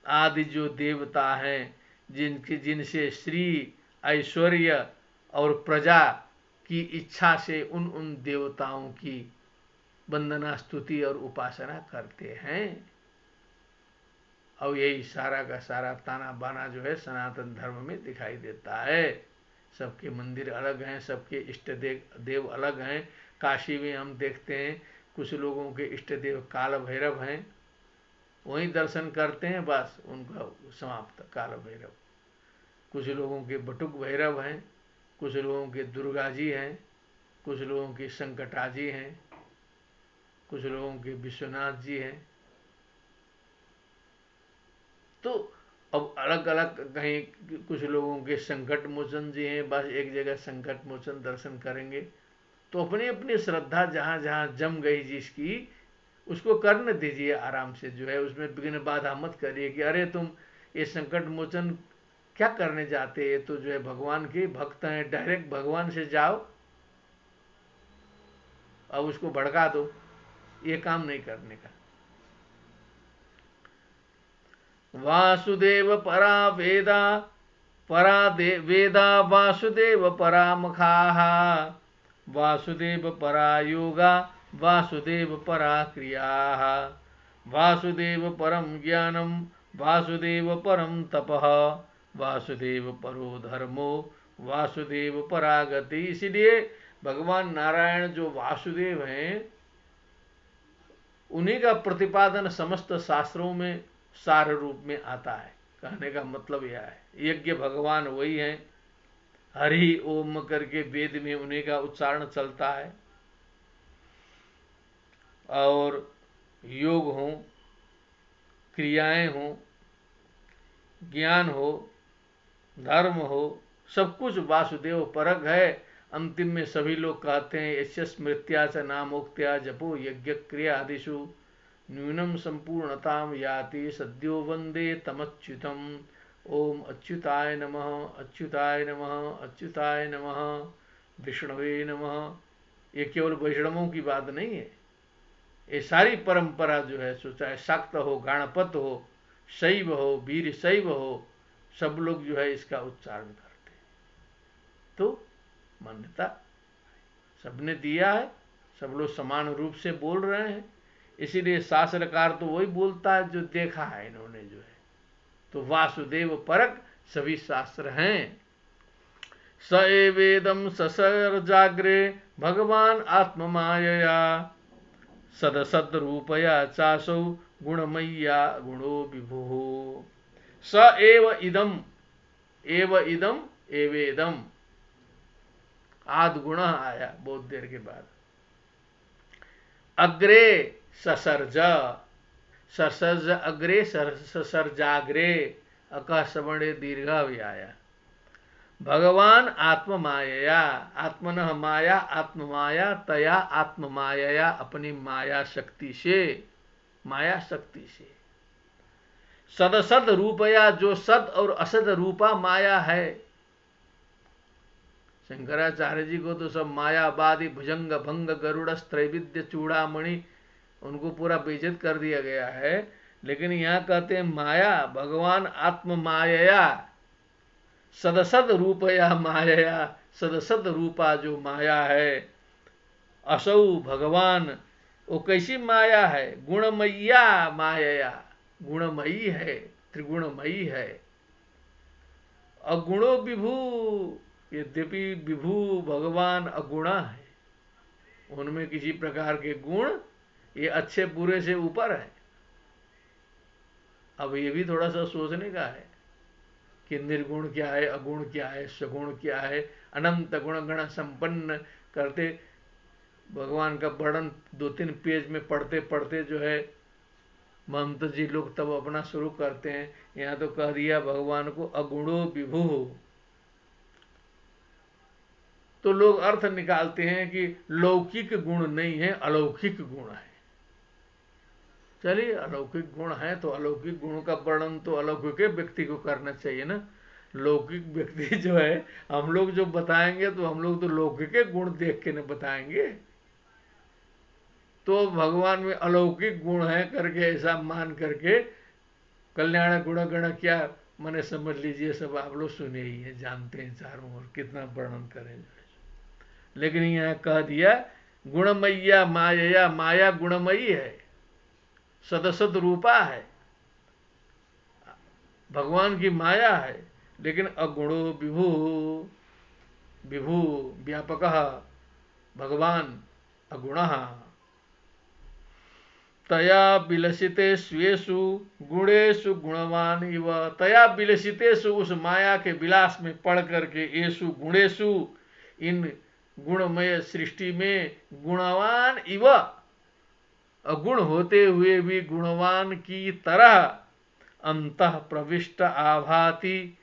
आदि जो देवता हैं, जिनसे श्री, ऐश्वर्य और प्रजा की इच्छा से उन देवताओं की वंदना, स्तुति और उपासना करते हैं। और यही सारा का सारा ताना बाना जो है सनातन धर्म में दिखाई देता है। सबके मंदिर अलग हैं, सबके इष्ट देव अलग हैं। काशी में हम देखते हैं कुछ लोगों के इष्ट देव काल भैरव हैं, वहीं दर्शन करते हैं, बस उनका समाप्त काल भैरव। कुछ लोगों के बटुक भैरव हैं, कुछ लोगों के दुर्गा जी हैं, कुछ लोगों के संकटा जी हैं, कुछ लोगों के विश्वनाथ जी हैं। तो अब अलग अलग, कहीं कुछ लोगों के संकट मोचन जी हैं, बस एक जगह संकट मोचन दर्शन करेंगे। तो अपनी अपनी श्रद्धा जहाँ जहाँ जम गई जिसकी, उसको करने दीजिए आराम से, जो है उसमें विघ्न बाधा मत करिए कि अरे तुम ये संकट मोचन क्या करने जाते, ये तो जो है भगवान के भक्त हैं, डायरेक्ट भगवान से जाओ, अब उसको भड़का दो। ये काम नहीं करने का। वासुदेव परा वेदा, वेदा वासुदेव परा मखाः, वासुदेव परा योगा, वासुदेव परा क्रियाः, वासुदेव परम ज्ञानम, वासुदेव परम तपः, वासुदेव परो धर्मो, वासुदेव परा गति। इसलिए भगवान नारायण जो वासुदेव हैं, उन्हीं का प्रतिपादन समस्त शास्त्रों में सार रूप में आता है। कहने का मतलब यह है, यज्ञ भगवान वही हैं, हरि ओम करके वेद में उन्हीं का उच्चारण चलता है। और योग हो, क्रियाएं हो, ज्ञान हो, धर्म हो, सब कुछ वासुदेव परक है। अंतिम में सभी लोग कहते हैं यस्य स्मृत्या च नामोक्त्या जपो यज्ञ क्रिया आदिषु न्यूनम संपूर्णताम याति सद्यो वंदे तमच्युतम। ओम अच्युताय नमः, अच्युताय नमः, अच्युताय नमः, विष्णवे नमः। ये केवल वैष्णवों की बात नहीं है, ये सारी परंपरा जो है, सो चाहे शाक्त हो, गणपत हो, शैव हो, वीर शैव हो, सब लोग जो है इसका उच्चारण करते हैं। तो मान्यता सबने दिया है, सब लोग समान रूप से बोल रहे हैं। इसीलिए शास्त्रकार तो वही बोलता है जो देखा है इन्होंने, जो है। तो वासुदेव परक सभी शास्त्र हैं। स एवेदम ससर जाग्रे भगवान आत्म मायया, सदसद रूपया चासौ गुणमय्या गुणो विभु। स एव इदम, एव इदम, एवेदम, आद गुण आया बहुत देर के बाद। अग्रे ससर्ज, ससर्ज अग्रे, ससर्जाग्रे, अका सवर्ण दीर्घ भी आया। भगवान आत्म माया, आत्मनः माया, आत्म माया तया आत्म माया, अपनी माया शक्ति से, माया शक्ति से। सदसद रूपया, जो सद और असद रूपा माया है। शंकराचार्य जी को तो सब मायावादी, भुजंग भंग गरुड़ त्रैविध्य चूड़ामणि, उनको पूरा बेइज्जत कर दिया गया है। लेकिन यहाँ कहते हैं माया, भगवान आत्म मायया सदसद रूपया मायया, सदसद रूपा जो माया है, असौ भगवान, वो कैसी माया है? गुणमय्या मायया, गुणमयी है, त्रिगुणमयी है। अगुणो विभू, यद्यपि विभू भगवान अगुणा है, उनमें किसी प्रकार के गुण, ये अच्छे बुरे से ऊपर है। अब ये भी थोड़ा सा सोचने का है कि निर्गुण क्या है, अगुण क्या है, सगुण क्या है। अनंत गुण गण संपन्न करते भगवान का वर्णन 2-3 पेज में पढ़ते पढ़ते जो है महंत जी लोग तब अपना शुरू करते हैं। यहाँ तो कह दिया भगवान को अगुणो विभु, तो लोग अर्थ निकालते हैं कि लौकिक गुण नहीं है, अलौकिक गुण है। चलिए, अलौकिक गुण है तो अलौकिक गुणों का वर्णन तो अलौकिक व्यक्ति को करना चाहिए ना। लौकिक व्यक्ति जो है, हम लोग जो बताएंगे तो हम लोग तो लौकिक गुण देख के न बताएंगे। तो भगवान में अलौकिक गुण है करके ऐसा मान करके कल्याण गुण गण क्या मैंने समझ लीजिए, सब आप लोग सुने ही है, जानते हैं चारों ओर, कितना वर्णन करें। लेकिन यहाँ कह दिया गुणमय्या माया, माया गुणमयी है, सदसद रूपा है, भगवान की माया है। लेकिन अगुणो विभु, विभु व्यापक, भगवान अगुण। तया विलसिते स्वेषु गुणेषु गुणवान इव, तया विलसितेषु, उस माया के विलास में पढ़ करके, येषु गुणेषु, इन गुणमय सृष्टि में, गुणवान इव, अगुण होते हुए भी गुणवान की तरह, अंतः प्रविष्ट आभाति,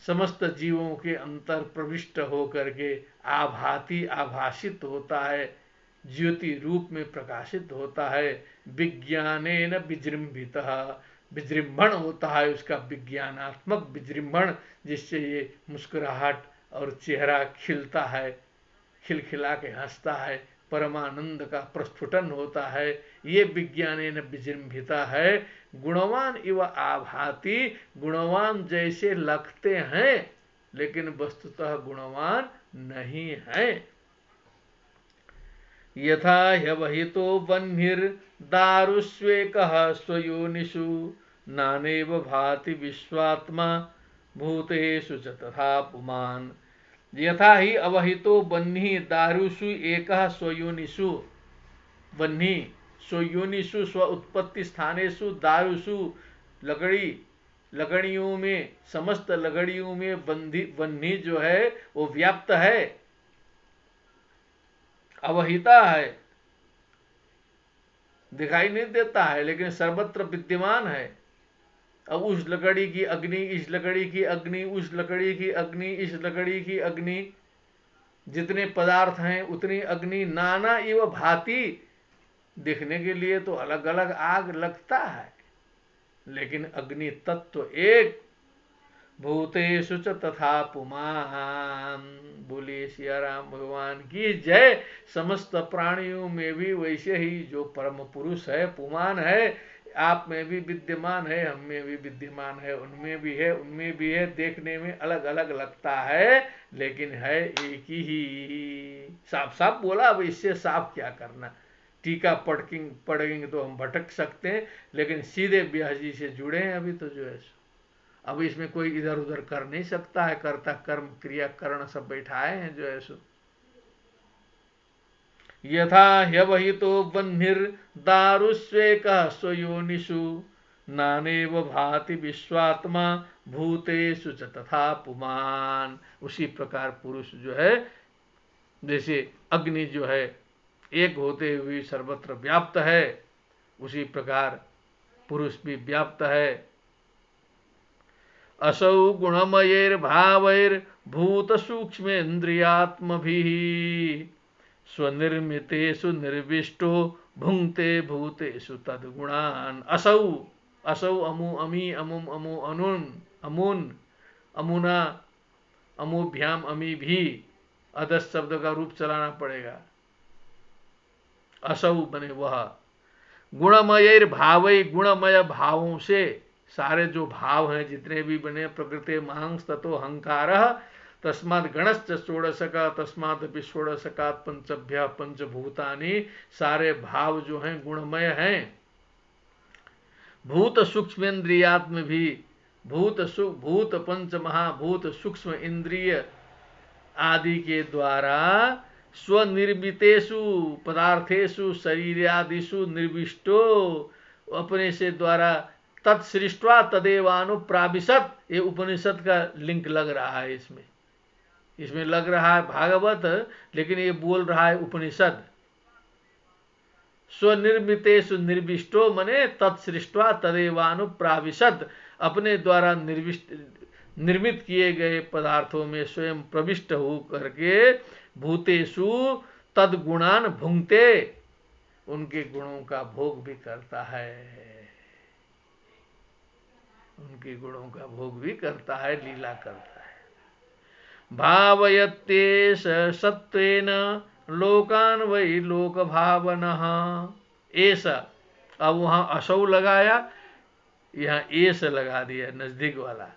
समस्त जीवों के अंतर प्रविष्ट होकर के आभाति, आभासित होता है, ज्योति रूप में प्रकाशित होता है। विज्ञानेन विजृंभितः, विजृंभण होता है उसका, विज्ञानात्मक विजृंभण, जिससे ये मुस्कुराहट और चेहरा खिलता है, खिलखिला के हंसता है, परमानंद का प्रस्फुटन होता है। ये विज्ञानेन विजृंभिता है। गुणवान इव आभाति, गुणवान जैसे लगते हैं लेकिन वस्तुतः गुणवान नहीं है। यथा ह्यवहितो बह्निर्दारुष्वेकः स्वयोनिषु, नानेव भाति विश्वात्मा भूतेषु च तथा पुमान्। यथा ही अवहितो बह्निः दारुषु एकः स्वयोनिषु, बह्निः स्वयोनिषु, स्व उत्पत्ति स्थानेषु, दारुषु लकड़ियों में, समस्त लकड़ियों में बन्ही जो है वो व्याप्त है, अवहिता है, दिखाई नहीं देता है लेकिन सर्वत्र विद्यमान है। अब उस लकड़ी की अग्नि, इस लकड़ी की अग्नि, उस लकड़ी की अग्नि, इस लकड़ी की अग्नि, जितने पदार्थ हैं उतनी अग्नि, नाना इव भांति, दिखने के लिए तो अलग अलग आग लगता है लेकिन अग्नि तत्व एक। भूतेषु च तथा पुमान्, बोलिए सिया राम भगवान की जय। समस्त प्राणियों में भी वैसे ही जो परम पुरुष है, पुमान है, आप में भी विद्यमान है, हम में भी विद्यमान है, उनमें भी है, उनमें भी है। देखने में अलग अलग लगता है लेकिन है एक ही। साफ साफ बोला, अब इससे साफ क्या करना। टीका पढ़ेंगे तो हम भटक सकते हैं, लेकिन सीधे ब्याह जी से जुड़े हैं अभी तो जो है। अब इसमें कोई इधर उधर कर नहीं सकता है, कर्ता कर्म क्रिया करण सब बैठाए हैं जो है सो। यथा ह्यवहितो बह्निर्दारुष्वेकः स्वयोनिषु, नानेव भाति विश्वात्मा भूतेषु च तथा पुमान्। उसी प्रकार पुरुष जो है, जैसे अग्नि जो है एक होते हुए सर्वत्र व्याप्त है, उसी प्रकार पुरुष भी व्याप्त है। असौ गुणमयैर्भावैर्भूत सूक्ष्मेन्द्रियात्मभिः, स्वनिर्मितेषु निर्विष्टो भुंक्ते भूतेषु तद्गुणान्। असौ, असौ अमु अमी अमुम अमु अनुन अमुन अमुना अमुभ्याम अमी भी, अदस शब्द का रूप चलाना पड़ेगा। असौ बने वह, गुणमय भावई, गुणमय भावों से, सारे जो भाव हैं जितने भी बने, प्रकृति मांस ततो अहंकार तस्मात् गणश्च षोडशका तस्मात् अपि षोडशकात् पंचभ्य पंचभूतानि, सारे भाव जो हैं गुणमय हैं। भूत सूक्ष्मेन्द्रियात्म भी, भूत पंच महाभूत सूक्ष्म इंद्रिय आदि के द्वारा स्वनिर्मितेषु पदार्थेषु शरीरादिषु निर्विष्टो, अपने से द्वारा तत्सृष्ट्वा तदेवानुप्राविशत, ये उपनिषद का लिंक लग रहा है इसमें लग रहा है भागवत, लेकिन ये बोल रहा है उपनिषद। स्वनिर्मितेषु निर्विष्टो मने तत्सृष्ट्वा तदेवानुप्राविशत, अपने द्वारा निर्मित किए गए पदार्थों में स्वयं प्रविष्ट हो करके भूतेषु तद्गुणान भुंगते, उनके गुणों का भोग भी करता है, उनके गुणों का भोग भी करता है, लीला करता है। भावयत्येष सत्वेन लोकान वै लोक भावनः, एष, अब वहां असौ लगाया, यहाँ एष लगा दिया नजदीक वाला,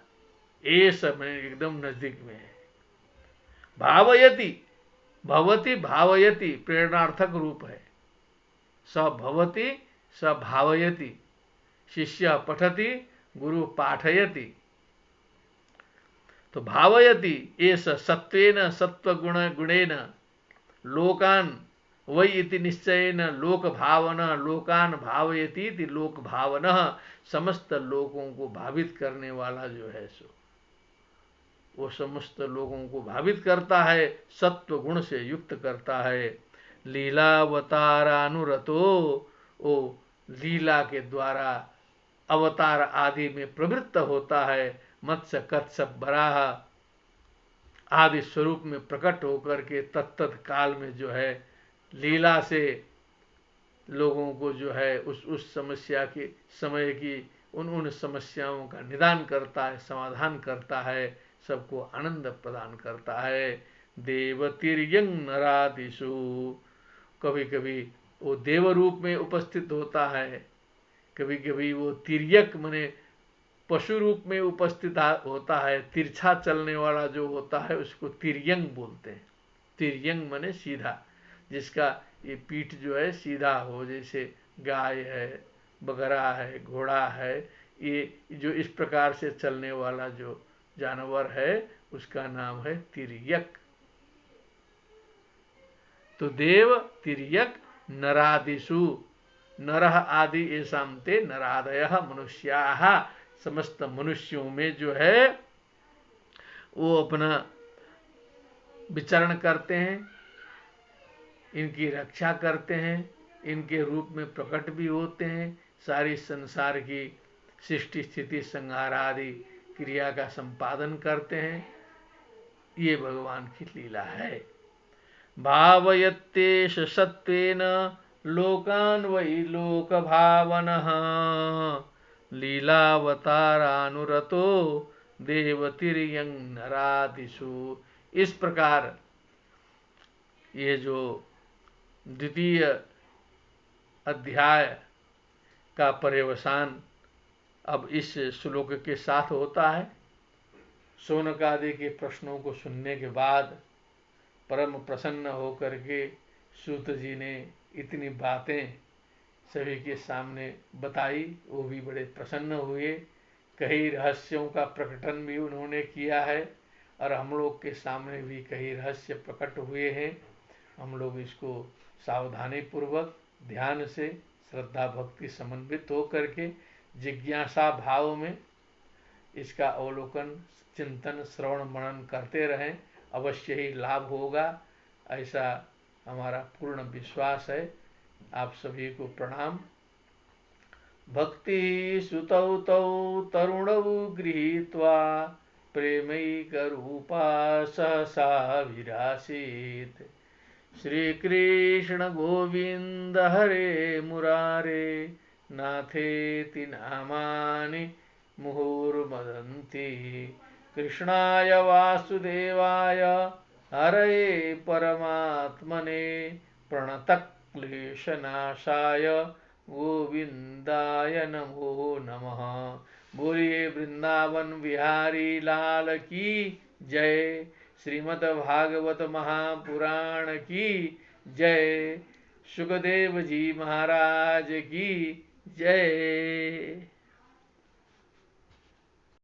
एष में एकदम नजदीक में है। भावयति, भवति भावयति प्रेरणार्थक रूप है। स भवति स भावयति, शिष्य पठति गुरु पाठयति। तो भावयति एष सत्वेन सत्वगुण गुणेन लोकान वै इति निश्चयेन लोक भावना, लोकान भावयति इति लोक भावना, समस्त लोगों को भावित करने वाला जो है सो वो समस्त लोगों को भावित करता है, सत्व गुण से युक्त करता है। लीलावतारानुरतो, ओ लीला के द्वारा अवतार आदि में प्रवृत्त होता है। मत्स्य कच्छप बराह आदि स्वरूप में प्रकट होकर के तत्त काल में जो है लीला से लोगों को जो है उस समस्या की समय की उन समस्याओं का निदान करता है, समाधान करता है, सबको आनंद प्रदान करता है। देवतिर्यंग नरादिषु, कभी कभी वो देव रूप में उपस्थित होता है, कभी कभी वो तिर्यक मने पशु रूप में उपस्थित होता है। तिरछा चलने वाला जो होता है उसको तिर्यंग बोलते हैं। तिर्यंग मने सीधा, जिसका ये पीठ जो है सीधा हो, जैसे गाय है, बकरा है, घोड़ा है, ये जो इस प्रकार से चलने वाला जो जानवर है उसका नाम है तिर्यक। तो देव तिर्यक नरादिषु, नरः आदि येषां ते नरादयः मनुष्याः, समस्त मनुष्यों में जो है वो अपना विचरण करते हैं, इनकी रक्षा करते हैं, इनके रूप में प्रकट भी होते हैं, सारी संसार की सृष्टि स्थिति संहार आदि क्रिया का संपादन करते हैं। ये भगवान की लीला है। भावयत्येष सत्वेन लोकान वै लोक भावनः, लीलावतारानुरतो देवतिर्यंग नरादिषु। इस प्रकार ये जो द्वितीय अध्याय का पर्यवसान अब इस श्लोक के साथ होता है। शौनक आदि के प्रश्नों को सुनने के बाद परम प्रसन्न होकर के सूत जी ने इतनी बातें सभी के सामने बताई, वो भी बड़े प्रसन्न हुए। कई रहस्यों का प्रकटन भी उन्होंने किया है और हम लोग के सामने भी कई रहस्य प्रकट हुए हैं। हम लोग इसको सावधानी पूर्वक ध्यान से श्रद्धा भक्ति समन्वित हो करके जिज्ञासा भाव में इसका अवलोकन चिंतन श्रवण मनन करते रहें, अवश्य ही लाभ होगा, ऐसा हमारा पूर्ण विश्वास है। आप सभी को प्रणाम। भक्ति सुतौ तौ तरुणौ गृहीत्वा प्रेमैकरूपा सहसा विरासीत्। श्री कृष्ण गोविंद हरे मुरारे नाथेति नामानि मुहुर्मदन्ति। कृष्णाय वासुदेवाय हरये परमात्मने प्रणतक्लेशनाशाय गोविंदाय नमो नमः। बोलिए वृंदावन बिहारी लाल की जय। श्रीमद् भागवत महापुराण की जय। सुखदेव जी महाराज की जय।